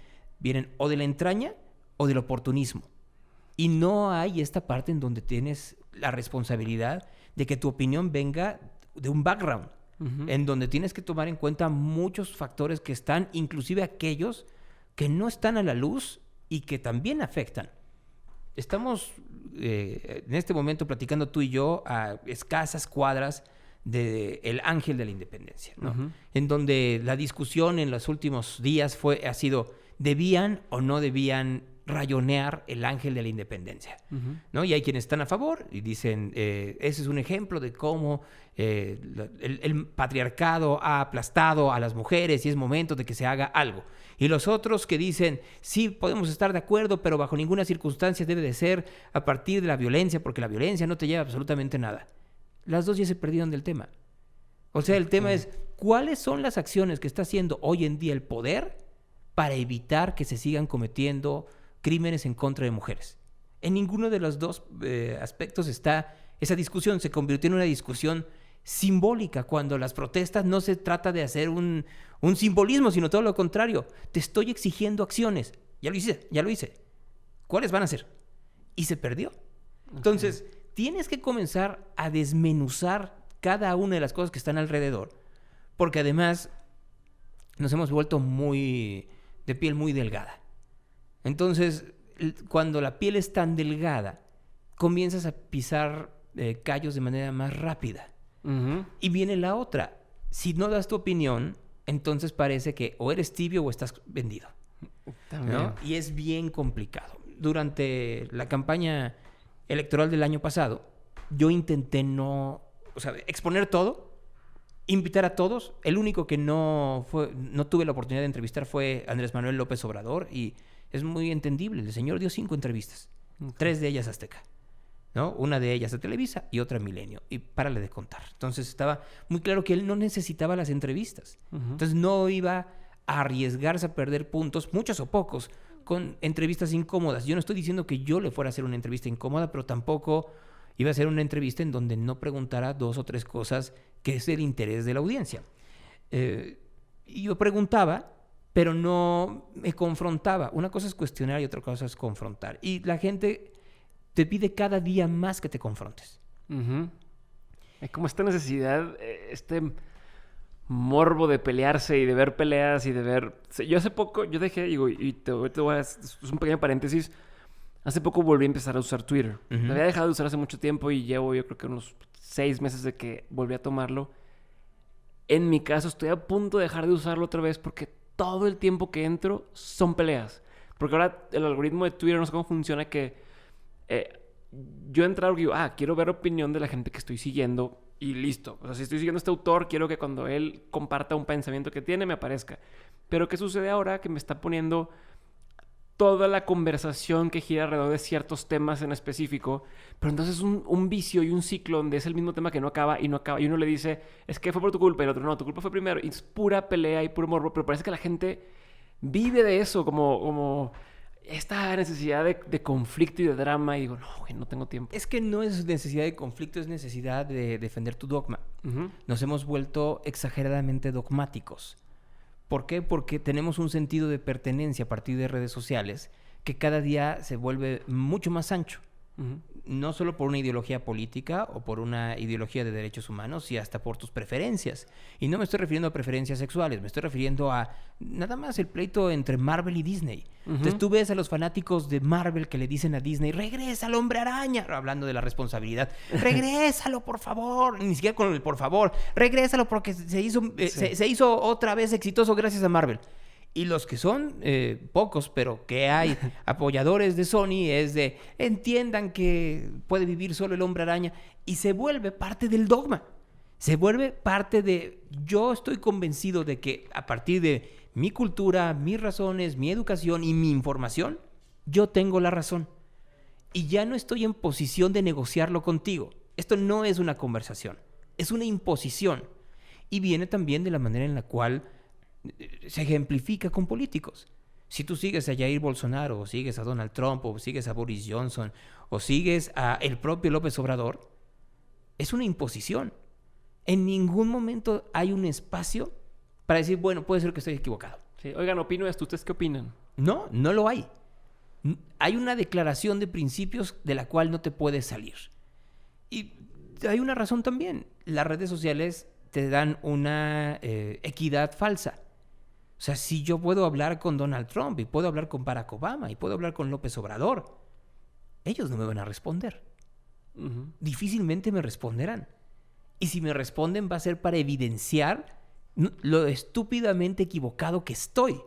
o de la entraña o del oportunismo. Y no hay esta parte en donde tienes la responsabilidad de que tu opinión venga de un background, uh-huh, en donde tienes que tomar en cuenta muchos factores que están, inclusive aquellos que no están a la luz y que también afectan. Estamos en este momento platicando tú y yo a escasas cuadras del Ángel de la Independencia, ¿no? Uh-huh. En donde la discusión en los últimos días ha sido, ¿debían o no debían rayonear el Ángel de la Independencia? Uh-huh. ¿No? Y hay quienes están a favor y dicen, ese es un ejemplo de cómo el patriarcado ha aplastado a las mujeres y es momento de que se haga algo. Y los otros que dicen, sí, podemos estar de acuerdo, pero bajo ninguna circunstancia debe de ser a partir de la violencia, porque la violencia no te lleva absolutamente nada. Las dos ya se perdieron del tema. O sea, el tema es, ¿cuáles son las acciones que está haciendo hoy en día el poder para evitar que se sigan cometiendo crímenes en contra de mujeres? En ninguno de los dos aspectos está esa discusión. Se convirtió en una discusión simbólica, cuando las protestas no se trata de hacer un simbolismo, sino todo lo contrario. Te estoy exigiendo acciones. Ya lo hice. ¿Cuáles van a ser? Y se perdió. Okay. Entonces, tienes que comenzar a desmenuzar cada una de las cosas que están alrededor, porque además nos hemos vuelto de piel muy delgada. Entonces, cuando la piel es tan delgada, comienzas a pisar callos de manera más rápida. Uh-huh. Y viene la otra. Si no das tu opinión, entonces parece que o eres tibio o estás vendido. ¿No? Y es bien complicado. Durante la campaña electoral del año pasado, yo intenté exponer todo, invitar a todos. El único que no tuve la oportunidad de entrevistar fue Andrés Manuel López Obrador, y es muy entendible. El señor dio 5 entrevistas, okay, 3 de ellas Azteca. ¿no? Una de ellas a Televisa y otra a Milenio. Y párale de contar. Entonces estaba muy claro que él no necesitaba las entrevistas. Entonces no iba a arriesgarse a perder puntos, muchos o pocos, con entrevistas incómodas. Yo no estoy diciendo que yo le fuera a hacer una entrevista incómoda, pero tampoco iba a hacer una entrevista en donde no preguntara 2 o 3 cosas que es el interés de la audiencia. Y yo preguntaba, pero no me confrontaba. Una cosa es cuestionar y otra cosa es confrontar. Y la gente te pide cada día más que te confrontes. Es como esta necesidad, este morbo de pelearse y de ver peleas y de ver... Yo hace poco, yo dejé, digo, y te voy a... Es un pequeño paréntesis. Hace poco volví a empezar a usar Twitter. Lo había dejado de usar hace mucho tiempo y llevo yo creo que unos 6 meses de que volví a tomarlo. En mi caso estoy a punto de dejar de usarlo otra vez porque todo el tiempo que entro son peleas. Porque ahora el algoritmo de Twitter no sé cómo funciona que yo entrar y digo, quiero ver opinión de la gente que estoy siguiendo y listo. O sea, si estoy siguiendo a este autor, quiero que cuando él comparta un pensamiento que tiene, me aparezca. Pero ¿qué sucede ahora? Que me está poniendo toda la conversación que gira alrededor de ciertos temas en específico, pero entonces un vicio y un ciclo donde es el mismo tema que no acaba y no acaba, y uno le dice, es que fue por tu culpa, y el otro, no, tu culpa fue primero, y es pura pelea y puro morbo, pero parece que la gente vive de eso, como esta necesidad de conflicto y de drama, y digo, no, güey, no tengo tiempo. Es que no es necesidad de conflicto, es necesidad de defender tu dogma. Nos hemos vuelto exageradamente dogmáticos. ¿Por qué? Porque tenemos un sentido de pertenencia a partir de redes sociales que cada día se vuelve mucho más ancho. No solo por una ideología política o por una ideología de derechos humanos, sino hasta por tus preferencias. Y no me estoy refiriendo a preferencias sexuales, me estoy refiriendo a nada más el pleito entre Marvel y Disney. Entonces tú ves a los fanáticos de Marvel que le dicen a Disney, regresa al Hombre Araña, hablando de la responsabilidad, regrésalo por favor, ni siquiera con el por favor, regrésalo porque se hizo otra vez exitoso gracias a Marvel. Y los que son pocos, pero que hay apoyadores de Sony, es de entiendan que puede vivir solo el Hombre Araña. Y se vuelve parte del dogma. Se vuelve parte de... Yo estoy convencido de que a partir de mi cultura, mis razones, mi educación y mi información, yo tengo la razón. Y ya no estoy en posición de negociarlo contigo. Esto no es una conversación. Es una imposición. Y viene también de la manera en la cual se ejemplifica con políticos. Si tú sigues a Jair Bolsonaro, o sigues a Donald Trump, o sigues a Boris Johnson, o sigues a el propio López Obrador, es una imposición. En ningún momento hay un espacio para decir, bueno, puede ser que estoy equivocado. Sí. Oigan, opino esto, ¿ustedes qué opinan? No, no lo hay. Hay una declaración de principios de la cual no te puedes salir. Y hay una razón también. Las redes sociales te dan una equidad falsa. O sea, si yo puedo hablar con Donald Trump y puedo hablar con Barack Obama y puedo hablar con López Obrador, ellos no me van a responder. Difícilmente me responderán. Y si me responden va a ser para evidenciar lo estúpidamente equivocado que estoy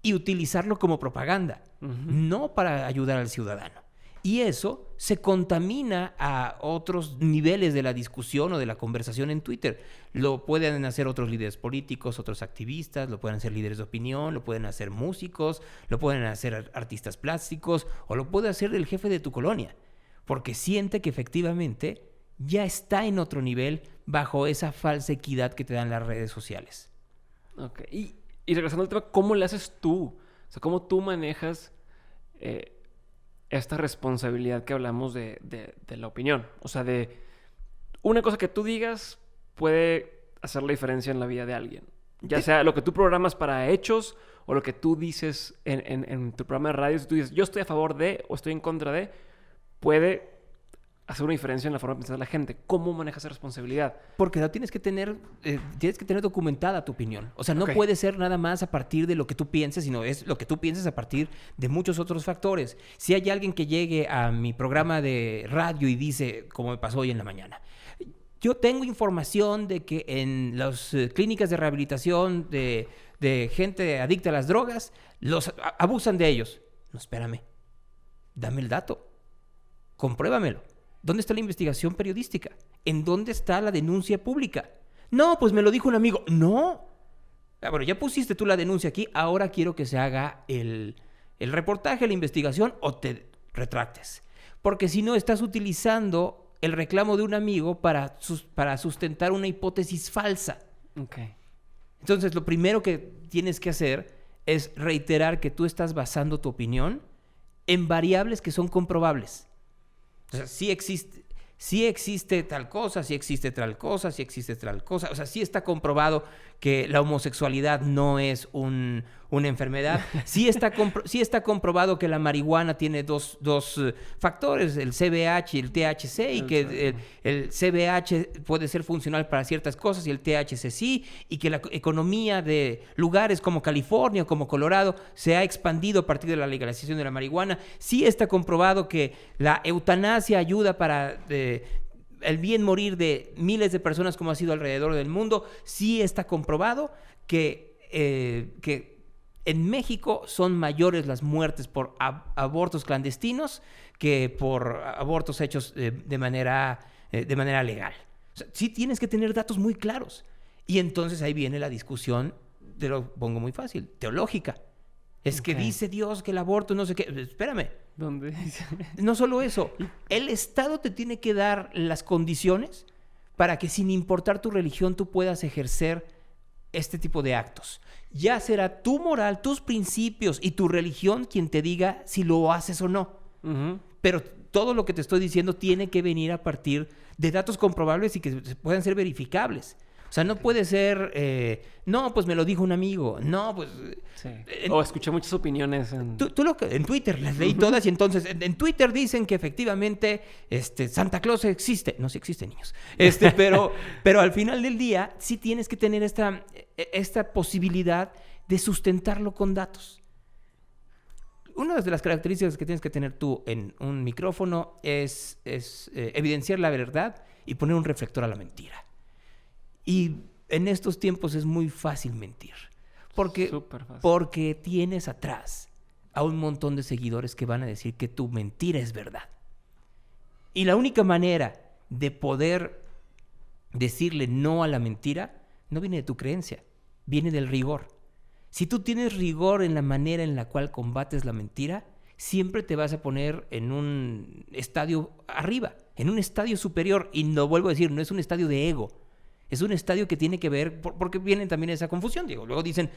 y utilizarlo como propaganda, no para ayudar al ciudadano. Y eso se contamina a otros niveles de la discusión o de la conversación en Twitter. Lo pueden hacer otros líderes políticos, otros activistas, lo pueden hacer líderes de opinión, lo pueden hacer músicos, lo pueden hacer artistas plásticos o lo puede hacer el jefe de tu colonia. Porque siente que efectivamente ya está en otro nivel bajo esa falsa equidad que te dan las redes sociales. Ok. Y regresando al tema, ¿cómo le haces tú? O sea, ¿cómo tú manejas esta responsabilidad que hablamos de la opinión? O sea, de una cosa que tú digas puede hacer la diferencia en la vida de alguien. Ya sea lo que tú programas para hechos o lo que tú dices en tu programa de radio. Si tú dices, yo estoy a favor de o estoy en contra de, puede hacer una diferencia en la forma de pensar de la gente. ¿Cómo manejas esa responsabilidad? Porque no tienes que tener documentada tu opinión. O sea, no puede ser nada más a partir de lo que tú pienses, sino es lo que tú pienses a partir de muchos otros factores. Si hay alguien que llegue a mi programa de radio y dice, como me pasó hoy en la mañana, yo tengo información de que en las clínicas de rehabilitación de gente adicta a las drogas, los abusan de ellos. No, espérame. Dame el dato. Compruébamelo. ¿Dónde está la investigación periodística? ¿En dónde está la denuncia pública? No, pues me lo dijo un amigo. No. Bueno, ya pusiste tú la denuncia aquí. Ahora quiero que se haga el reportaje, la investigación o te retractes. porque si no estás utilizando el reclamo de un amigo para sustentar una hipótesis falsa. Ok. Entonces, lo primero que tienes que hacer es reiterar que tú estás basando tu opinión en variables que son comprobables. O sea, sí existe tal cosa, sí existe tal cosa, sí existe tal cosa. O sea, sí está comprobado que la homosexualidad no es una enfermedad. Sí está comprobado que la marihuana tiene dos factores, el CBH y el THC, y que el CBH puede ser funcional para ciertas cosas y el THC sí, y que la economía de lugares como California o como Colorado se ha expandido a partir de la legalización de la marihuana. Sí está comprobado que la eutanasia ayuda para el bien morir de miles de personas como ha sido alrededor del mundo. Sí está comprobado que en México son mayores las muertes por abortos clandestinos que por abortos hechos de manera legal. O sea, sí tienes que tener datos muy claros. Y entonces ahí viene la discusión, te lo pongo muy fácil, teológica. Es que dice Dios que el aborto no sé qué. Espérame. ¿Dónde dice? No solo eso, el Estado te tiene que dar las condiciones para que sin importar tu religión tú puedas ejercer este tipo de actos. Ya será tu moral, tus principios y tu religión quien te diga si lo haces o no. Uh-huh. Pero todo lo que te estoy diciendo tiene que venir a partir de datos comprobables y que puedan ser verificables. O sea, no puede ser, no, pues me lo dijo un amigo, no, pues... Sí. O escuché muchas opiniones en... En Twitter las leí todas y entonces en Twitter dicen que efectivamente Santa Claus existe. No, sí existe, niños. Pero al final del día sí tienes que tener esta posibilidad de sustentarlo con datos. Una de las características que tienes que tener tú en un micrófono es evidenciar la verdad y poner un reflector a la mentira. Y en estos tiempos es muy fácil mentir. Porque tienes atrás a un montón de seguidores que van a decir que tu mentira es verdad. Y la única manera de poder decirle no a la mentira no viene de tu creencia, viene del rigor. Si tú tienes rigor en la manera en la cual combates la mentira, siempre te vas a poner en un estadio arriba, en un estadio superior. Y lo vuelvo a decir, no es un estadio de ego. Es un estadio que tiene que ver, porque viene también esa confusión, Diego. Luego dicen,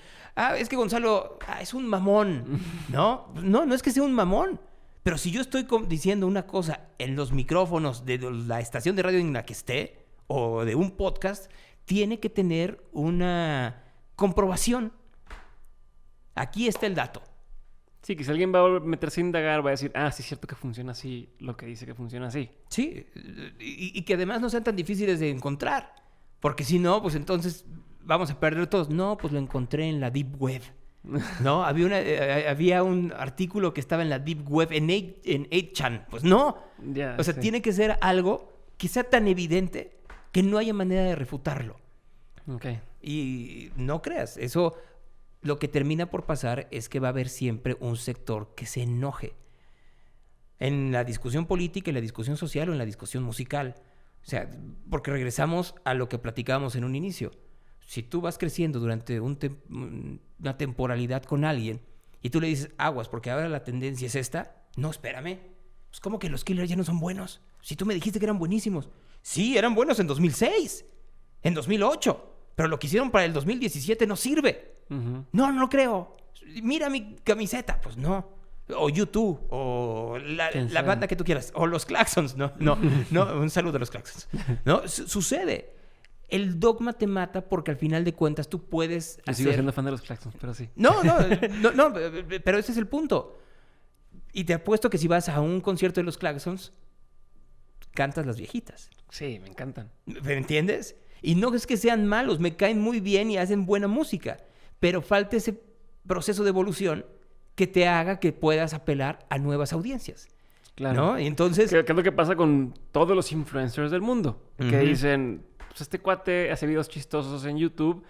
es que Gonzalo es un mamón. No es que sea un mamón. Pero si yo estoy diciendo una cosa en los micrófonos de la estación de radio en la que esté, o de un podcast, tiene que tener una comprobación. Aquí está el dato. Sí, que si alguien va a meterse a indagar, va a decir, sí es cierto que funciona así, lo que dice que funciona así. Sí, y que además no sean tan difíciles de encontrar. Porque si no, pues entonces vamos a perder todos. No, pues lo encontré en la Deep Web. ¿No? Había un artículo que estaba en la Deep Web, en 8chan. Pues no. O sea, tiene que ser algo que sea tan evidente que no haya manera de refutarlo. Okay. Y no creas, eso lo que termina por pasar es que va a haber siempre un sector que se enoje. En la discusión política, en la discusión social o en la discusión musical. O sea, porque regresamos a lo que platicábamos en un inicio. Si tú vas creciendo durante una temporalidad con alguien y tú le dices aguas porque ahora la tendencia es esta, no, espérame. Pues ¿cómo que los Killers ya no son buenos? Si tú me dijiste que eran buenísimos. Sí, eran buenos en 2006, en 2008, pero lo que hicieron para el 2017 no sirve. Uh-huh. No lo creo. Mira mi camiseta. Pues no. O YouTube, o la banda que tú quieras, o los Claxons, no, un saludo a los Claxons. No, sucede. El dogma te mata porque al final de cuentas tú puedes hacer... Sigo siendo fan de los Claxons, pero sí. No, pero ese es el punto. Y te apuesto que si vas a un concierto de los Claxons, cantas las viejitas. Sí, me encantan. ¿Me entiendes? Y no es que sean malos, me caen muy bien y hacen buena música, pero falta ese proceso de evolución que te haga que puedas apelar a nuevas audiencias. Claro. ¿No? Y entonces... ¿Qué es lo que pasa con todos los influencers del mundo? Uh-huh. Que dicen, pues este cuate hace videos chistosos en YouTube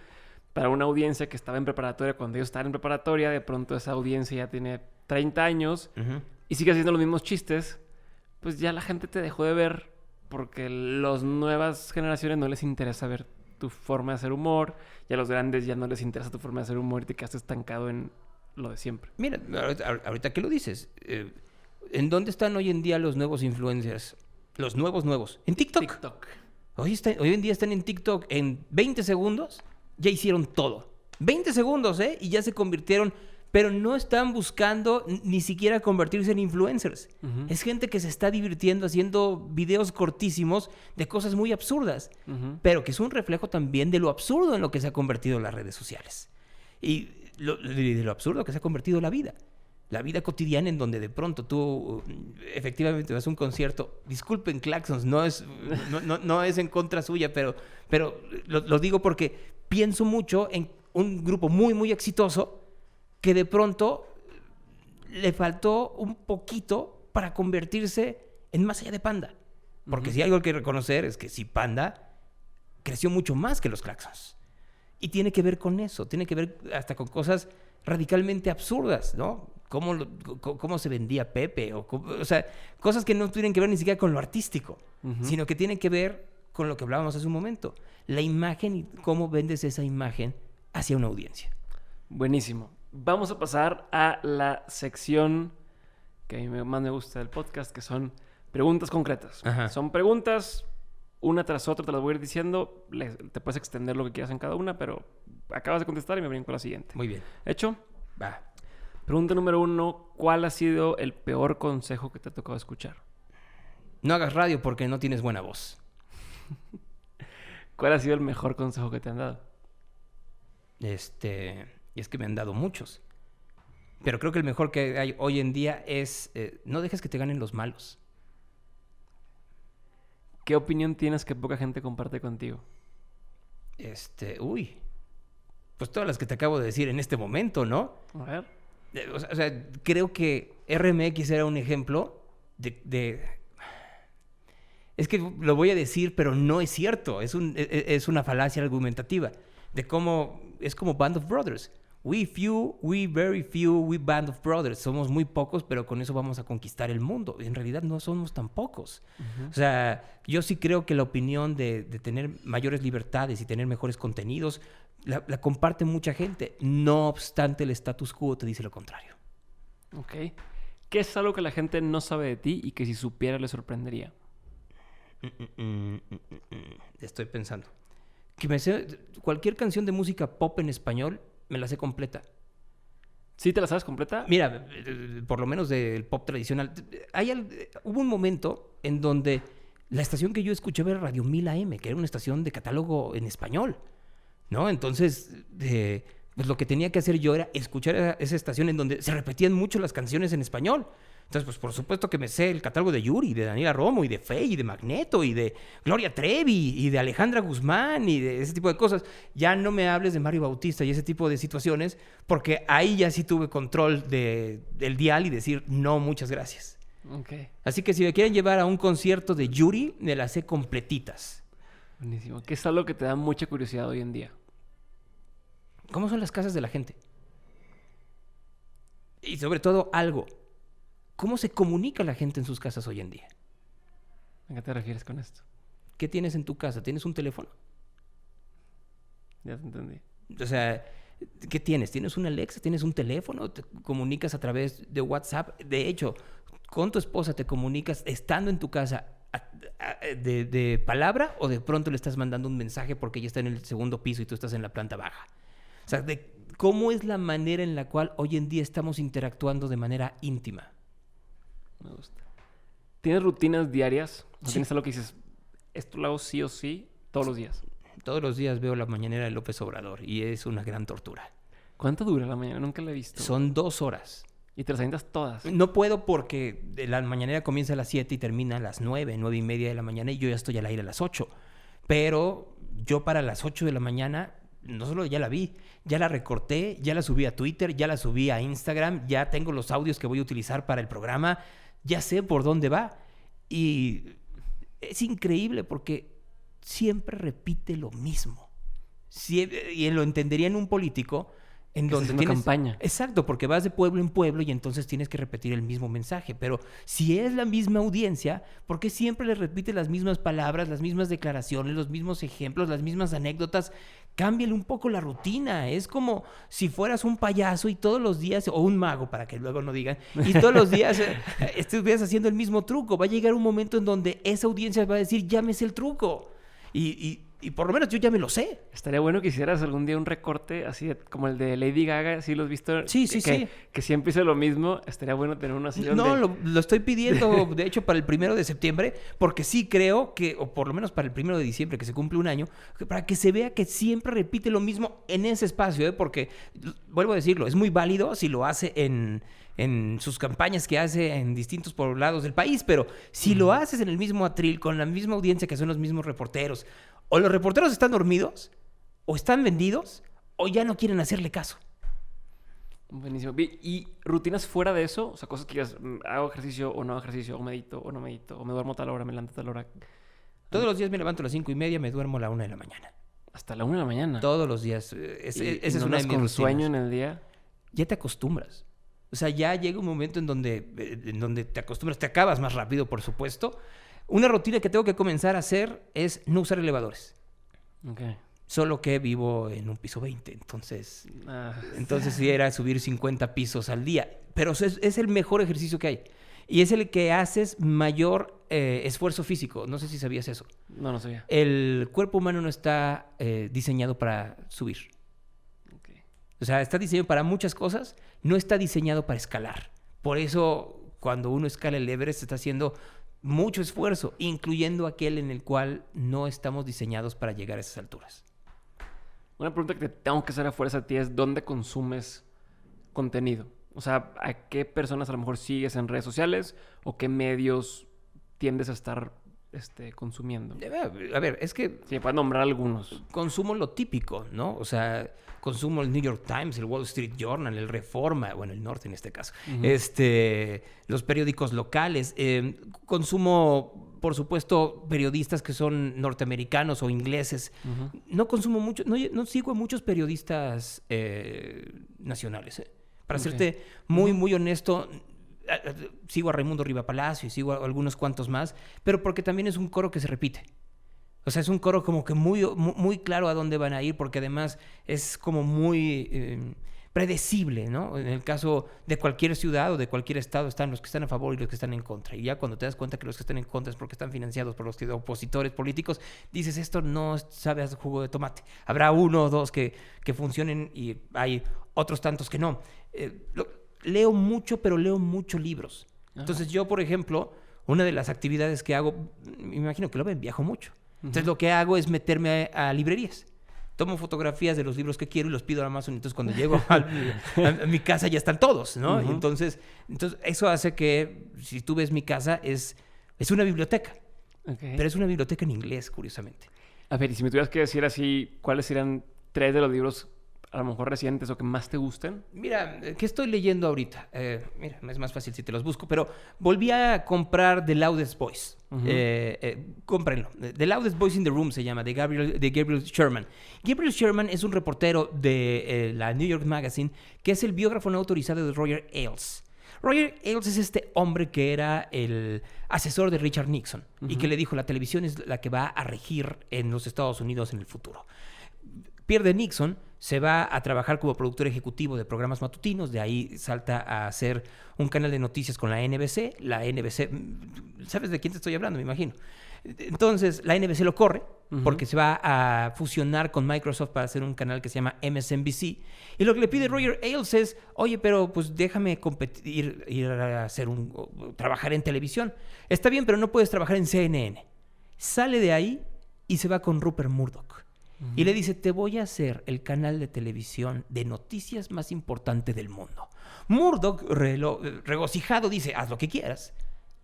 para una audiencia que estaba en preparatoria. Cuando ellos estaban en preparatoria, de pronto esa audiencia ya tiene 30 años uh-huh. y sigue haciendo los mismos chistes. Pues ya la gente te dejó de ver porque las nuevas generaciones no les interesa ver tu forma de hacer humor. Y a los grandes ya no les interesa tu forma de hacer humor y te quedaste estancado en... lo de siempre. Mira, ahorita que lo dices, ¿En dónde están hoy en día los nuevos influencers? Los nuevos. En TikTok. Hoy en día están en TikTok. En 20 segundos ya hicieron todo. 20 segundos, ¿eh? Y ya se convirtieron... Pero no están buscando ni siquiera convertirse en influencers. Uh-huh. Es gente que se está divirtiendo haciendo videos cortísimos de cosas muy absurdas. Uh-huh. Pero que es un reflejo también de lo absurdo en lo que se ha convertido las redes sociales. Y de lo absurdo que se ha convertido la vida. La vida cotidiana en donde de pronto tú efectivamente vas a un concierto. Disculpen, claxons, no es en contra suya, pero lo digo porque pienso mucho en un grupo muy, muy exitoso que de pronto le faltó un poquito para convertirse en más allá de Panda. Porque si hay algo hay que reconocer es que si Panda creció mucho más que los claxons. Y tiene que ver con eso, tiene que ver hasta con cosas radicalmente absurdas, ¿no? Cómo se vendía Pepe, o sea, cosas que no tienen que ver ni siquiera con lo artístico, sino que tienen que ver con lo que hablábamos hace un momento, la imagen y cómo vendes esa imagen hacia una audiencia. Buenísimo. Vamos a pasar a la sección que a mí más me gusta del podcast, que son preguntas concretas. Ajá. Son preguntas, una tras otra, te las voy a ir diciendo. Te puedes extender lo que quieras en cada una, pero acabas de contestar y me brinco a la siguiente. Muy bien. ¿Hecho? Va. Pregunta número 1. ¿Cuál ha sido el peor consejo que te ha tocado escuchar? No hagas radio porque no tienes buena voz. ¿Cuál ha sido el mejor consejo que te han dado? Y es que me han dado muchos. Pero creo que el mejor que hay hoy en día es no dejes que te ganen los malos. ¿Qué opinión tienes que poca gente comparte contigo? Pues todas las que te acabo de decir en este momento, ¿no? A ver. O sea, creo que RMX era un ejemplo de... Es que lo voy a decir, pero no es cierto. Es una falacia argumentativa. De cómo... Es como Band of Brothers. We very few, we Band of Brothers. Somos muy pocos, pero con eso vamos a conquistar el mundo. En realidad no somos tan pocos. Uh-huh. O sea, yo sí creo que la opinión de tener mayores libertades y tener mejores contenidos la comparte mucha gente. No obstante, el status quo te dice lo contrario. Ok. ¿Qué es algo que la gente no sabe de ti y que si supiera le sorprendería? Estoy pensando. Que me sé cualquier canción de música pop en español, me la sé completa. ¿Sí te la sabes completa? Mira, por lo menos del pop tradicional. Hubo un momento en donde la estación que yo escuchaba era Radio 1000 AM, que era una estación de catálogo en español, ¿no? Entonces, pues lo que tenía que hacer yo era escuchar esa estación en donde se repetían mucho las canciones en español. Entonces, pues por supuesto que me sé el catálogo de Yuri, de Daniela Romo, y de Fey, y de Magneto, y de Gloria Trevi, y de Alejandra Guzmán, y de ese tipo de cosas. Ya no me hables de Mario Bautista y ese tipo de situaciones, porque ahí ya sí tuve control del dial y decir, no, muchas gracias. Okay. Así que si me quieren llevar a un concierto de Yuri, me las sé completitas. Buenísimo. ¿Qué es algo que te da mucha curiosidad hoy en día? ¿Cómo son las casas de la gente? Y sobre todo algo. ¿Cómo se comunica la gente en sus casas hoy en día? ¿A qué te refieres con esto? ¿Qué tienes en tu casa? ¿Tienes un teléfono? Ya te entendí. O sea, ¿qué tienes? ¿Tienes un Alexa? ¿Tienes un teléfono? ¿Te comunicas a través de WhatsApp? De hecho, con tu esposa te comunicas estando en tu casa de palabra, o de pronto le estás mandando un mensaje porque ella está en el segundo piso y tú estás en la planta baja. O sea, ¿cómo es la manera en la cual hoy en día estamos interactuando de manera íntima? Me gusta. ¿Tienes rutinas diarias? Sí. ¿Tienes algo que dices, esto lo hago sí o sí todos los días? Todos los días veo la mañanera de López Obrador y es una gran tortura. ¿Cuánto dura la mañana? Nunca la he visto. Son 2 horas. ¿Y te las avientas todas? No puedo porque la mañanera comienza a las 7 y termina a las 9:30 de la mañana, y yo ya estoy al aire a las 8. Pero yo para las 8 de la mañana no solo ya la vi, ya la recorté, ya la subí a Twitter, ya la subí a Instagram, ya tengo los audios que voy a utilizar para el programa, ya sé por dónde va. Y es increíble porque siempre repite lo mismo. Y lo entendería en un político en donde haciendo campaña. Exacto, porque vas de pueblo en pueblo y entonces tienes que repetir el mismo mensaje. Pero si es la misma audiencia, ¿por qué siempre le repites las mismas palabras, las mismas declaraciones, los mismos ejemplos, las mismas anécdotas? Cámbiale un poco la rutina. Es como si fueras un payaso y todos los días, o un mago, para que luego no digan, y todos los días estuvieras haciendo el mismo truco. Va a llegar un momento en donde esa audiencia va a decir, ya me sé el truco. Y por lo menos yo ya me lo sé. Estaría bueno que hicieras algún día un recorte así como el de Lady Gaga, ¿sí lo has visto? Sí. Que siempre hizo lo mismo. Estaría bueno tener una así No, lo estoy pidiendo, de hecho, para el 1 de septiembre, porque sí creo que, o por lo menos para el 1 de diciembre, que se cumple un año, para que se vea que siempre repite lo mismo en ese espacio, porque, vuelvo a decirlo, es muy válido si lo hace en sus campañas que hace en distintos poblados del país, pero si lo haces en el mismo atril, con la misma audiencia que son los mismos reporteros, o los reporteros están dormidos, o están vendidos, o ya no quieren hacerle caso. Buenísimo. ¿Y rutinas fuera de eso? O sea, cosas que digas, hago ejercicio o no hago ejercicio, o medito o no medito, o me duermo a tal hora, me levanto a tal hora. Todos los días me levanto a las 5:30, me duermo a la 1 de la mañana. Hasta la 1 de la mañana. Todos los días. Esa es ¿no una de mis con rutinas. sueño en el día? Ya te acostumbras. O sea, ya llega un momento en donde te acostumbras, te acabas más rápido, por supuesto. Una rutina que tengo que comenzar a hacer es no usar elevadores. Ok. Solo que vivo en un piso 20, entonces sí era subir 50 pisos al día. Pero es el mejor ejercicio que hay. Y es el que haces mayor esfuerzo físico. No sé si sabías eso. No sabía. El cuerpo humano no está diseñado para subir. Okay. O sea, está diseñado para muchas cosas, no está diseñado para escalar. Por eso, cuando uno escala el Everest, está haciendo mucho esfuerzo, incluyendo aquel en el cual no estamos diseñados para llegar a esas alturas. Una pregunta que te tengo que hacer a fuerza a ti es, ¿dónde consumes contenido? O sea, ¿a qué personas a lo mejor sigues en redes sociales o qué medios tiendes a estar consumiendo? A ver, es que... Sí, puedes nombrar algunos. Consumo lo típico, ¿no? O sea, consumo el New York Times, el Wall Street Journal, el Reforma, bueno, el Norte en este caso, los periódicos locales. Consumo, por supuesto, periodistas que son norteamericanos o ingleses. No consumo mucho, no sigo a muchos periodistas nacionales. Para serte muy honesto, sigo a Raimundo Riva Palacio y sigo a algunos cuantos más, pero porque también es un coro que se repite. O sea, es un coro como que muy claro a dónde van a ir, porque además es como muy predecible, ¿no? En el caso de cualquier ciudad o de cualquier estado están los que están a favor y los que están en contra. Y ya cuando te das cuenta que los que están en contra es porque están financiados por los opositores políticos, dices, esto no sabe a jugo de tomate. Habrá uno o dos que funcionen y hay otros tantos que no. Leo mucho, pero leo muchos libros. Entonces yo, por ejemplo, una de las actividades que hago, me imagino que lo ven, viajo mucho. Entonces lo que hago es meterme a librerías. Tomo fotografías de los libros que quiero y los pido a Amazon. Entonces cuando llego a mi casa ya están todos, ¿no? Y entonces eso hace que, si tú ves mi casa, es una biblioteca. Okay. Pero es una biblioteca en inglés, curiosamente. A ver, y si me tuvieras que decir así, ¿cuáles serían 3 de los libros a lo mejor recientes o que más te gusten? Mira, ¿qué estoy leyendo ahorita? Mira, es más fácil si te los busco, pero volví a comprar The Loudest Voice. Cómprenlo. The Loudest Voice in the Room se llama, de Gabriel Sherman. Gabriel Sherman es un reportero de la New York Magazine que es el biógrafo no autorizado de Roger Ailes. Roger Ailes es este hombre que era el asesor de Richard Nixon y que le dijo, la televisión es la que va a regir en los Estados Unidos en el futuro. Pierde Nixon, se va a trabajar como productor ejecutivo de programas matutinos, de ahí salta a hacer un canal de noticias con la NBC. La NBC, ¿sabes de quién te estoy hablando? Me imagino. Entonces, la NBC lo corre porque se va a fusionar con Microsoft para hacer un canal que se llama MSNBC. Y lo que le pide Roger Ailes es, oye, pero pues déjame competir, ir a hacer trabajar en televisión. Está bien, pero no puedes trabajar en CNN. Sale de ahí y se va con Rupert Murdoch. Y le dice, te voy a hacer el canal de televisión de noticias más importante del mundo. Murdoch, regocijado, dice, haz lo que quieras.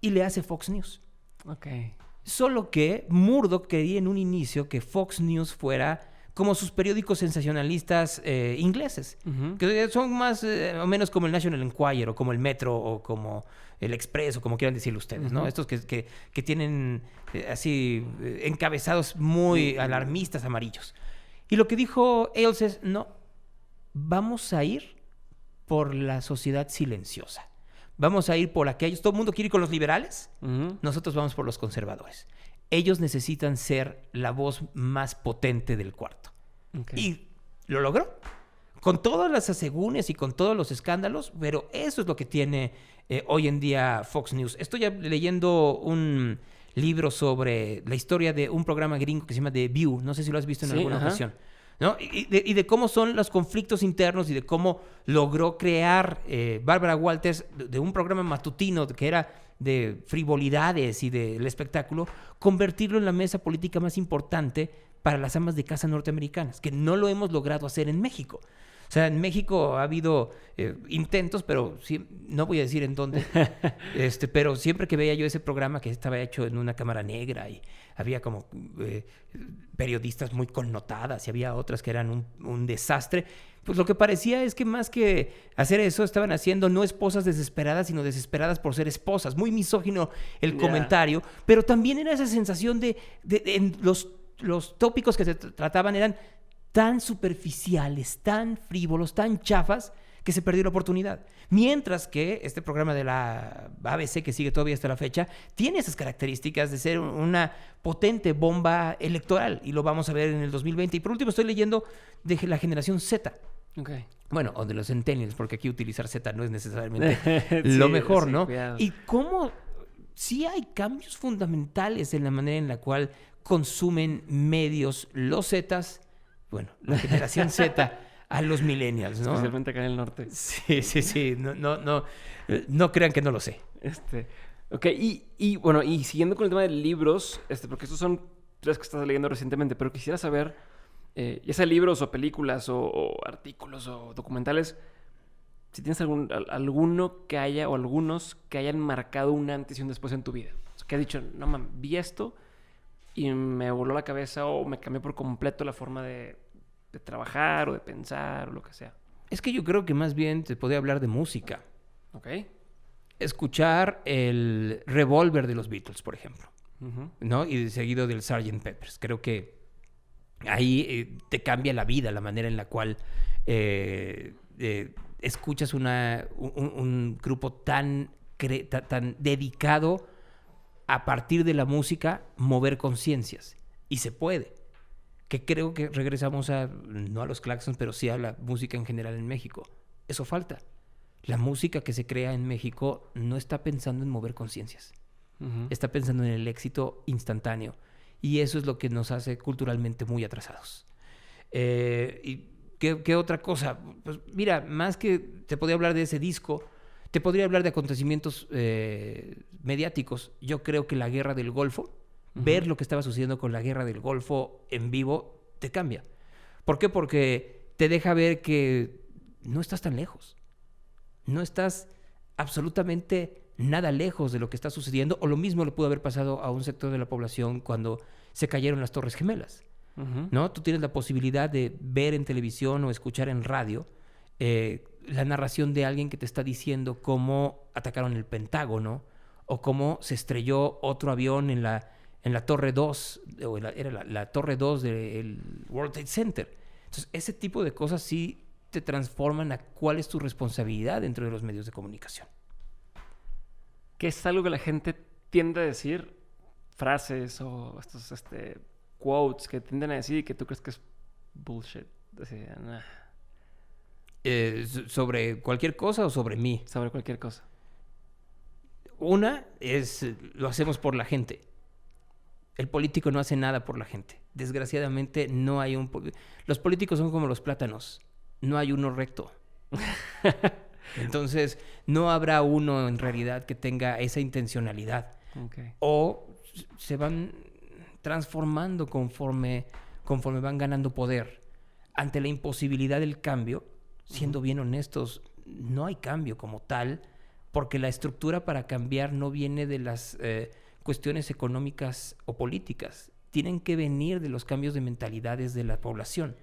Y le hace Fox News. Okay. Solo que Murdoch quería en un inicio que Fox News fuera como sus periódicos sensacionalistas ingleses, que son más o menos como el National Enquirer o como el Metro o como el Express o como quieran decirlo ustedes, ¿no? Estos que tienen así encabezados muy alarmistas, amarillos. Y lo que dijo Ailes es, no, vamos a ir por la sociedad silenciosa. Vamos a ir por aquellos. Todo el mundo quiere ir con los liberales. Ujú. Nosotros vamos por los conservadores. Ellos necesitan ser la voz más potente del cuarto. Ok. Y lo logró. Con todas las asegúnes y con todos los escándalos, pero eso es lo que tiene hoy en día Fox News. Estoy leyendo un libro sobre la historia de un programa gringo que se llama The View. No sé si lo has visto en Sí, alguna ajá. ocasión. ¿No? Y de cómo son los conflictos internos y de cómo logró crear Bárbara Walters de un programa matutino que era de frivolidades y del espectáculo, convertirlo en la mesa política más importante para las amas de casa norteamericanas, que no lo hemos logrado hacer en México. O sea, en México ha habido intentos, pero sí, no voy a decir en dónde, pero siempre que veía yo ese programa que estaba hecho en una cámara negra y había como periodistas muy connotadas y había otras que eran un desastre, pues lo que parecía es que más que hacer eso estaban haciendo no esposas desesperadas, sino desesperadas por ser esposas. Muy misógino el Ya. comentario, pero también era esa sensación en los tópicos que se trataban eran tan superficiales, tan frívolos, tan chafas, que se perdió la oportunidad. Mientras que este programa de la ABC, que sigue todavía hasta la fecha, tiene esas características de ser una potente bomba electoral, y lo vamos a ver en el 2020. Y por último estoy leyendo de la generación Z. Ok. Bueno, o de los centennials, porque aquí utilizar Z no es necesariamente lo mejor, sí, ¿no? cuidado. Y cómo sí hay cambios fundamentales en la manera en la cual consumen medios los Zetas, bueno, la generación Z a los millennials, ¿no? Especialmente acá en el norte. Sí. No crean que no lo sé. Ok, y bueno, y siguiendo con el tema de libros, porque estos son 3 que estás leyendo recientemente, pero quisiera saber, ya sea libros o películas o artículos o documentales, si tienes alguno que haya o algunos que hayan marcado un antes y un después en tu vida. O sea, que has dicho, no mames, vi esto y me voló la cabeza o me cambió por completo la forma de trabajar o de pensar o lo que sea. Es que yo creo que más bien te podría hablar de música. Ok. Escuchar el Revolver de los Beatles, por ejemplo, Ujú. ¿no? Y seguido del Sgt. Peppers. Creo que ahí te cambia la vida, la manera en la cual escuchas un grupo tan dedicado a partir de la música, mover conciencias. Y se puede. Que creo que regresamos no a los Claxons, pero sí a la música en general en México. Eso falta. La música que se crea en México no está pensando en mover conciencias. Ujú. Está pensando en el éxito instantáneo. Y eso es lo que nos hace culturalmente muy atrasados. ¿Y qué otra cosa? Pues mira, más que te podría hablar de ese disco, te podría hablar de acontecimientos mediáticos. Yo creo que la guerra del Golfo, ver lo que estaba sucediendo con la guerra del Golfo en vivo, te cambia. ¿Por qué? Porque te deja ver que no estás tan lejos. No estás absolutamente nada lejos de lo que está sucediendo, o lo mismo le pudo haber pasado a un sector de la población cuando se cayeron las Torres Gemelas, Ujú. ¿no? Tú tienes la posibilidad de ver en televisión o escuchar en radio la narración de alguien que te está diciendo cómo atacaron el Pentágono o cómo se estrelló otro avión en la Torre 2, o era la Torre 2 del World Trade Center. Entonces, ese tipo de cosas sí te transforman a cuál es tu responsabilidad dentro de los medios de comunicación. ¿Qué es algo que la gente tiende a decir? Frases o estos quotes que tienden a decir y que tú crees que es bullshit. Así, nah, ¿Sobre cualquier cosa o sobre mí? sobre cualquier cosa. Una es, lo hacemos por la gente. El político no hace nada por la gente. Desgraciadamente no hay los políticos son como los plátanos. No hay uno recto. Entonces, no habrá uno en realidad que tenga esa intencionalidad. Okay. O se van transformando conforme van ganando poder. Ante la imposibilidad del cambio, siendo bien honestos, no hay cambio como tal, porque la estructura para cambiar no viene de las cuestiones económicas o políticas. Tienen que venir de los cambios de mentalidades de la población.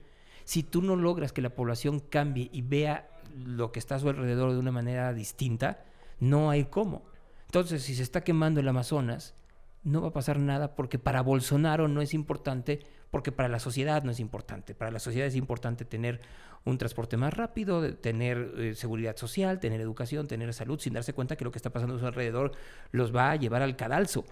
Si tú no logras que la población cambie y vea lo que está a su alrededor de una manera distinta, no hay cómo. Entonces, si se está quemando el Amazonas, no va a pasar nada, porque para Bolsonaro no es importante porque para la sociedad no es importante. Para la sociedad es importante tener un transporte más rápido, tener seguridad social, tener educación, tener salud, sin darse cuenta que lo que está pasando a su alrededor los va a llevar al cadalso.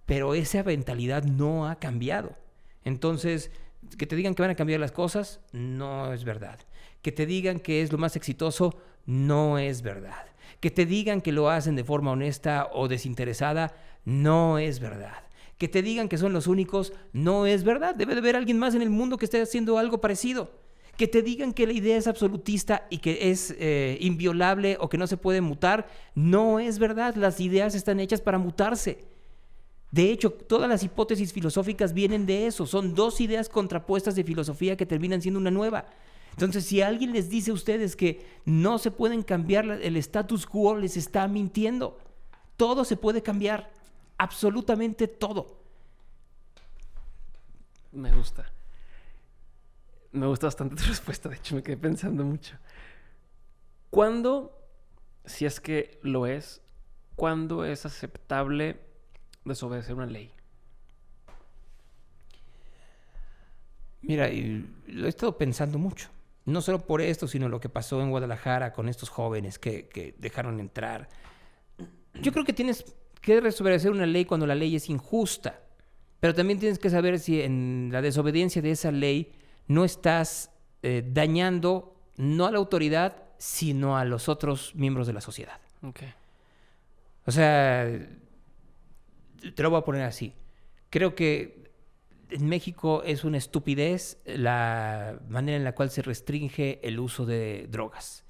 Pero esa mentalidad no ha cambiado. Entonces, que te digan que van a cambiar las cosas, no es verdad. Que te digan que es lo más exitoso, no es verdad. Que te digan que lo hacen de forma honesta o desinteresada, no es verdad. Que te digan que son los únicos, no es verdad. Debe de haber alguien más en el mundo que esté haciendo algo parecido. Que te digan que la idea es absolutista y que es inviolable o que no se puede mutar, no es verdad. Las ideas están hechas para mutarse. De hecho, todas las hipótesis filosóficas vienen de eso. Son dos ideas contrapuestas de filosofía que terminan siendo una nueva. Entonces, si alguien les dice a ustedes que no se pueden cambiar el status quo, les está mintiendo. Todo se puede cambiar. Absolutamente todo. Me gusta. Me gusta bastante tu respuesta. De hecho, me quedé pensando mucho. ¿Cuándo, si es que lo es, cuándo es aceptable desobedecer una ley? Mira, lo he estado pensando mucho. No solo por esto, sino lo que pasó en Guadalajara con estos jóvenes que dejaron entrar. Yo creo que tienes que desobedecer una ley cuando la ley es injusta. Pero también tienes que saber si en la desobediencia de esa ley no estás dañando no a la autoridad, sino a los otros miembros de la sociedad. Okay. O sea, te lo voy a poner así. Creo que en México es una estupidez la manera en la cual se restringe el uso de drogas.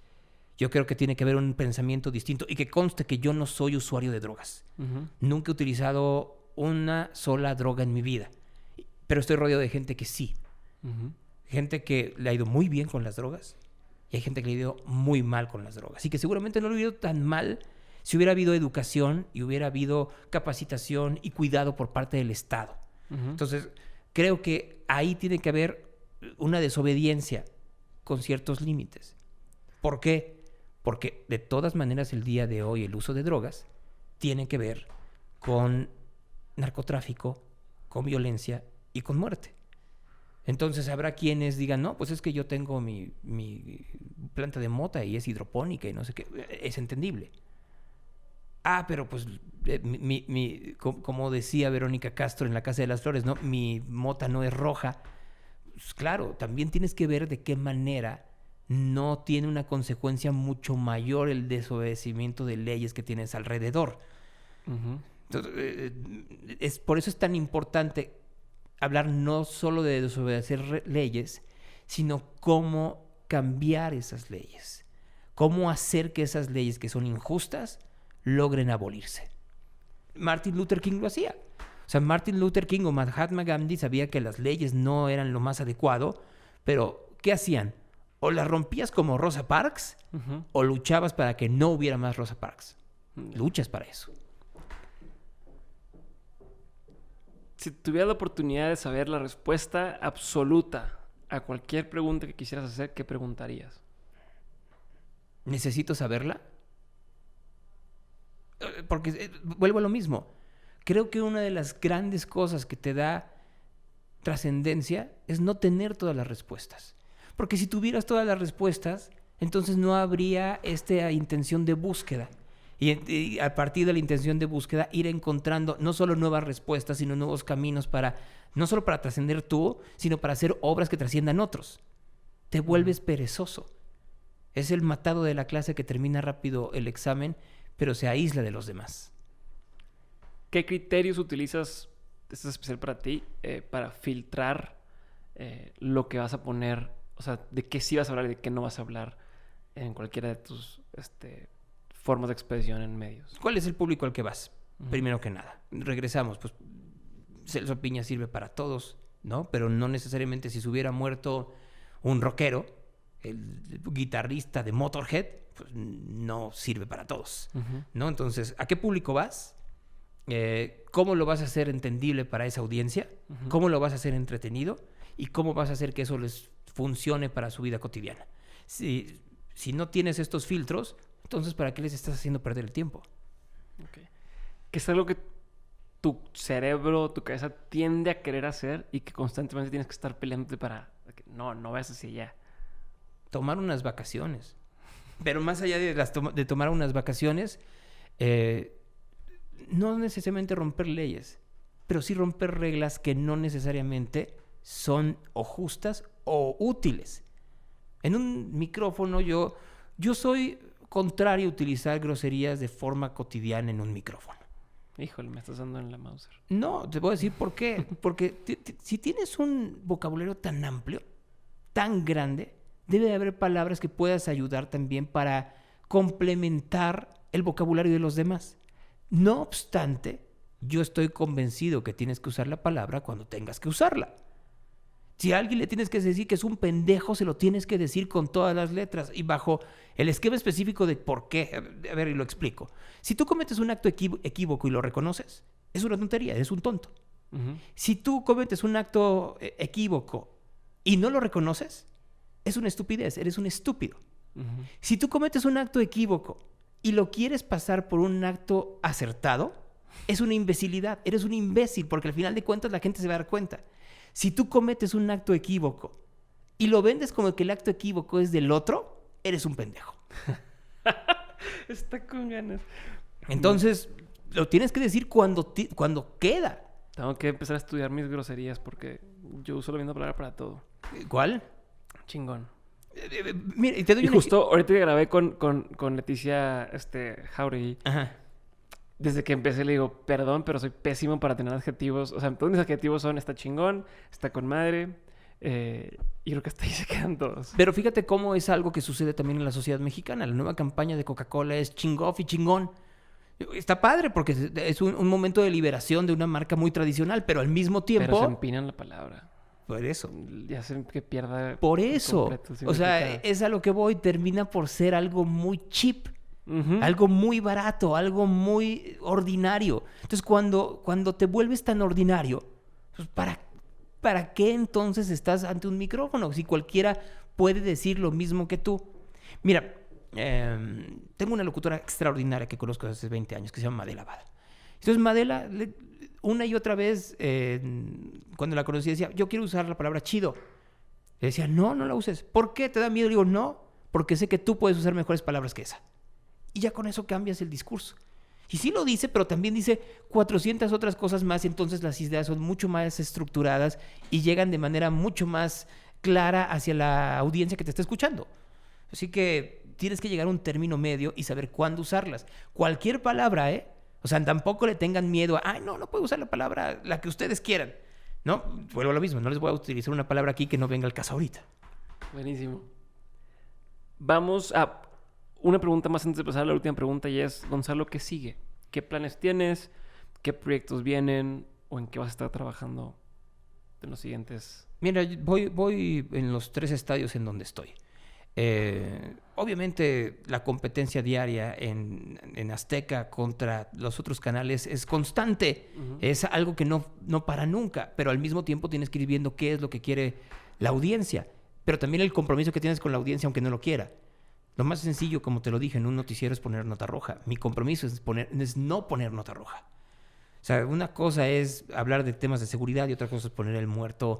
Yo creo que tiene que haber un pensamiento distinto y que conste que yo no soy usuario de drogas. Uh-huh. Nunca he utilizado una sola droga en mi vida, pero estoy rodeado de gente que sí. Uh-huh. Gente que le ha ido muy bien con las drogas y hay gente que le ha ido muy mal con las drogas. Y que seguramente no le hubiera ido tan mal si hubiera habido educación y hubiera habido capacitación y cuidado por parte del Estado. Uh-huh. Entonces, creo que ahí tiene que haber una desobediencia con ciertos límites. ¿Por qué? Porque de todas maneras el día de hoy el uso de drogas tiene que ver con narcotráfico, con violencia y con muerte. Entonces habrá quienes digan, no, pues es que yo tengo mi planta de mota y es hidropónica y no sé qué. Es entendible. Ah, pero pues, como decía Verónica Castro en La Casa de las Flores, ¿no? Mi mota no es roja. Pues claro, también tienes que ver de qué manera no tiene una consecuencia mucho mayor el desobedecimiento de leyes que tienes alrededor. Uh-huh. Entonces, por eso es tan importante hablar no solo de desobedecer leyes, sino cómo cambiar esas leyes. Cómo hacer que esas leyes que son injustas logren abolirse. Martin Luther King lo hacía. O sea, Martin Luther King o Mahatma Gandhi sabía que las leyes no eran lo más adecuado, pero ¿qué hacían? O las rompías como Rosa Parks, uh-huh, o luchabas para que no hubiera más Rosa Parks. Uh-huh. Luchas para eso. Si tuvieras la oportunidad de saber la respuesta absoluta a cualquier pregunta que quisieras hacer, ¿qué preguntarías? ¿Necesito saberla? Porque vuelvo a lo mismo. Creo que una de las grandes cosas que te da trascendencia es no tener todas las respuestas. Porque si tuvieras todas las respuestas, entonces no habría esta intención de búsqueda. Y a partir de la intención de búsqueda, ir encontrando no solo nuevas respuestas, sino nuevos caminos para, no solo para trascender tú, sino para hacer obras que trasciendan otros. Te vuelves perezoso. Es el matado de la clase que termina rápido el examen, pero se aísla de los demás. ¿Qué criterios utilizas, esto es especial para ti, para filtrar lo que vas a poner? O sea, de qué sí vas a hablar y de qué no vas a hablar en cualquiera de tus formas de expresión en medios. ¿Cuál es el público al que vas? Uh-huh. Primero que nada. Regresamos, pues Celso Piña sirve para todos, ¿no? Pero no necesariamente si se hubiera muerto un rockero, el guitarrista de Motorhead, pues no sirve para todos, uh-huh, ¿no? Entonces, ¿a qué público vas? ¿Cómo lo vas a hacer entendible para esa audiencia? Uh-huh. ¿Cómo lo vas a hacer entretenido? ¿Y cómo vas a hacer que eso les funcione para su vida cotidiana? Si no tienes estos filtros, entonces ¿para qué les estás haciendo perder el tiempo? Okay. Que es algo que tu cerebro, tu cabeza tiende a querer hacer y que constantemente tienes que estar peleándote para que no vayas hacia allá. Tomar unas vacaciones. Pero más allá de tomar unas vacaciones, no necesariamente romper leyes, pero sí romper reglas que no necesariamente son o justas o útiles. En un micrófono yo soy contrario a utilizar groserías de forma cotidiana en un micrófono. Híjole, me estás dando en la Mauser. No, te voy a decir por qué. Porque si tienes un vocabulario tan amplio, tan grande, debe de haber palabras que puedas ayudar también para complementar el vocabulario de los demás. No obstante, yo estoy convencido que tienes que usar la palabra cuando tengas que usarla. Si a alguien le tienes que decir que es un pendejo, se lo tienes que decir con todas las letras y bajo el esquema específico de por qué. A ver, y lo explico. Si tú cometes un acto equívoco y lo reconoces, es una tontería, eres un tonto. Uh-huh. Si tú cometes un acto equívoco y no lo reconoces, es una estupidez, eres un estúpido. Uh-huh. Si tú cometes un acto equívoco y lo quieres pasar por un acto acertado, es una imbecilidad, eres un imbécil, porque al final de cuentas la gente se va a dar cuenta. Si tú cometes un acto equívoco y lo vendes como que el acto equívoco es del otro, eres un pendejo. Está con ganas. Entonces, lo tienes que decir cuando queda. Tengo que empezar a estudiar mis groserías porque yo uso la misma palabra para todo. ¿Cuál? Chingón. Mira, y te doy Y justo ahorita que grabé con Leticia Jauregui, Ajá. desde que empecé le digo, perdón, pero soy pésimo para tener adjetivos. O sea, todos mis adjetivos son está chingón, está con madre. Y creo que hasta ahí se quedan todos. Pero fíjate cómo es algo que sucede también en la sociedad mexicana. La nueva campaña de Coca-Cola es chingoff y chingón. Está padre porque es un momento de liberación de una marca muy tradicional, pero al mismo tiempo... Pero se empinan la palabra. Por eso. Ya hacen que pierda... Por eso. completo O sea, significado. es a lo que voy. Termina por ser algo muy cheap. Uh-huh. Algo muy barato, algo muy ordinario. Entonces, cuando te vuelves tan ordinario, pues ¿para qué entonces estás ante un micrófono? Si cualquiera puede decir lo mismo que tú. Mira, tengo una locutora extraordinaria que conozco desde hace 20 años que se llama Madela Bada. Entonces, Madela, una y otra vez, cuando la conocí, decía, yo quiero usar la palabra chido. Le decía, no la uses. ¿Por qué? ¿Te da miedo? Le digo, no, porque sé que tú puedes usar mejores palabras que esa. Y ya con eso cambias el discurso. Y sí lo dice, pero también dice 400 otras cosas más, y entonces las ideas son mucho más estructuradas y llegan de manera mucho más clara hacia la audiencia que te está escuchando. Así que tienes que llegar a un término medio y saber cuándo usarlas. Cualquier palabra, O sea, tampoco le tengan miedo a, no puedo usar la palabra, la que ustedes quieran. No, vuelvo a lo mismo, no les voy a utilizar una palabra aquí que no venga al caso ahorita. Buenísimo. Vamos a... Una pregunta más antes de pasar a la última pregunta y es, Gonzalo, ¿qué sigue? ¿Qué planes tienes? ¿Qué proyectos vienen? ¿O en qué vas a estar trabajando en los siguientes? Mira, voy en los 3 estadios en donde estoy. Obviamente la competencia diaria en Azteca contra los otros canales es constante. Uh-huh. Es algo que no para nunca, pero al mismo tiempo tienes que ir viendo qué es lo que quiere la audiencia, pero también el compromiso que tienes con la audiencia aunque no lo quiera. Lo más sencillo, como te lo dije, en un noticiero es poner nota roja. Mi compromiso es no poner nota roja. O sea, una cosa es hablar de temas de seguridad y otra cosa es poner el muerto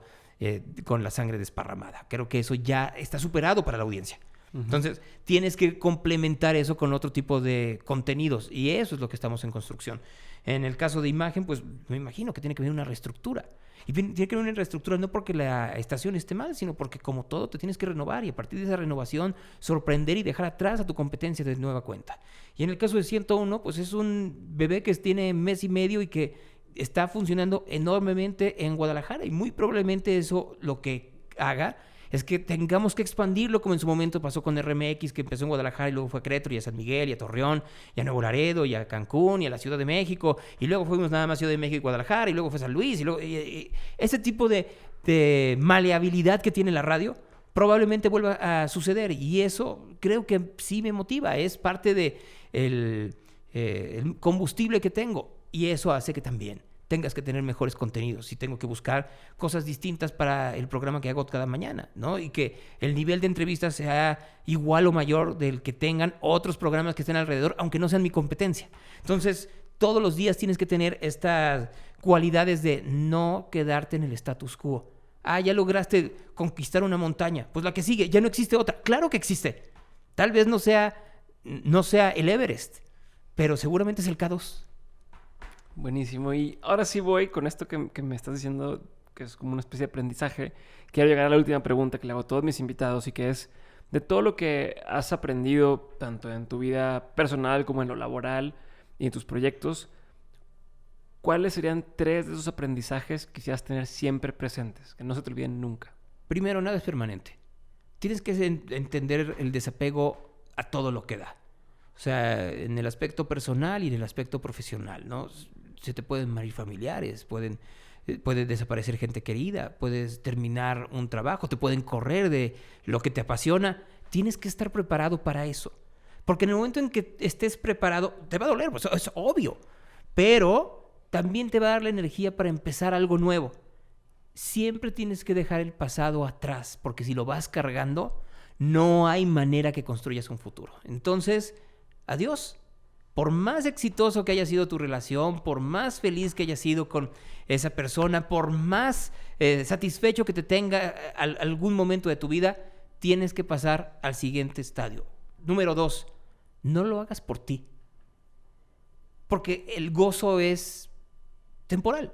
con la sangre desparramada. Creo que eso ya está superado para la audiencia. Uh-huh. Entonces, tienes que complementar eso con otro tipo de contenidos y eso es lo que estamos en construcción. En el caso de imagen, pues me imagino que tiene que venir una reestructura. Y tiene que haber una reestructura no porque la estación esté mal, sino porque como todo te tienes que renovar y a partir de esa renovación sorprender y dejar atrás a tu competencia de nueva cuenta. Y en el caso de 101, pues es un bebé que tiene mes y medio y que está funcionando enormemente en Guadalajara y muy probablemente eso lo que haga es que tengamos que expandirlo como en su momento pasó con RMX, que empezó en Guadalajara y luego fue a Querétaro y a San Miguel y a Torreón y a Nuevo Laredo y a Cancún y a la Ciudad de México y luego fuimos nada más Ciudad de México y Guadalajara y luego fue San Luis y luego ese tipo de maleabilidad que tiene la radio probablemente vuelva a suceder y eso creo que sí me motiva, es parte de el combustible que tengo y eso hace que también tengas que tener mejores contenidos y tengo que buscar cosas distintas para el programa que hago cada mañana, ¿no? Y que el nivel de entrevistas sea igual o mayor del que tengan otros programas que estén alrededor, aunque no sean mi competencia. Entonces, todos los días tienes que tener estas cualidades de no quedarte en el status quo. Ya lograste conquistar una montaña. Pues la que sigue, ya no existe otra. Claro que existe. Tal vez no sea el Everest, pero seguramente es el K2. Buenísimo. Y ahora sí voy con esto que me estás diciendo, que es como una especie de aprendizaje. Quiero llegar a la última pregunta que le hago a todos mis invitados y que es, de todo lo que has aprendido, tanto en tu vida personal como en lo laboral y en tus proyectos, ¿cuáles serían 3 de esos aprendizajes que quisieras tener siempre presentes, que no se te olviden nunca? Primero, nada es permanente. Tienes que entender el desapego a todo lo que da. O sea, en el aspecto personal y en el aspecto profesional, ¿no? Se te pueden morir familiares, puede desaparecer gente querida, puedes terminar un trabajo, te pueden correr de lo que te apasiona. Tienes que estar preparado para eso. Porque en el momento en que estés preparado, te va a doler, pues es obvio. Pero también te va a dar la energía para empezar algo nuevo. Siempre tienes que dejar el pasado atrás, porque si lo vas cargando, no hay manera que construyas un futuro. Entonces, adiós. Por más exitoso que haya sido tu relación, por más feliz que hayas sido con esa persona, por más satisfecho que te tenga algún momento de tu vida, tienes que pasar al siguiente estadio. Número 2, no lo hagas por ti. Porque el gozo es temporal,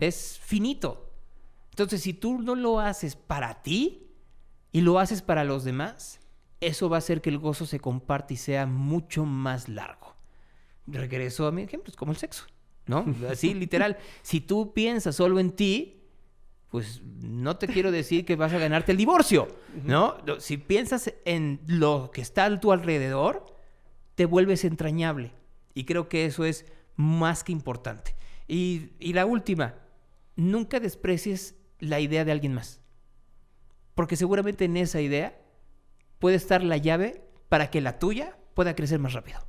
es finito. Entonces, si tú no lo haces para ti y lo haces para los demás, eso va a hacer que el gozo se comparte y sea mucho más largo. Regreso a mi ejemplo, es como el sexo, ¿no? Así, literal. Si tú piensas solo en ti, pues no te quiero decir que vas a ganarte el divorcio, ¿no? Si piensas en lo que está a tu alrededor, te vuelves entrañable. Y creo que eso es más que importante. Y la última, nunca desprecies la idea de alguien más. Porque seguramente en esa idea puede estar la llave para que la tuya pueda crecer más rápido.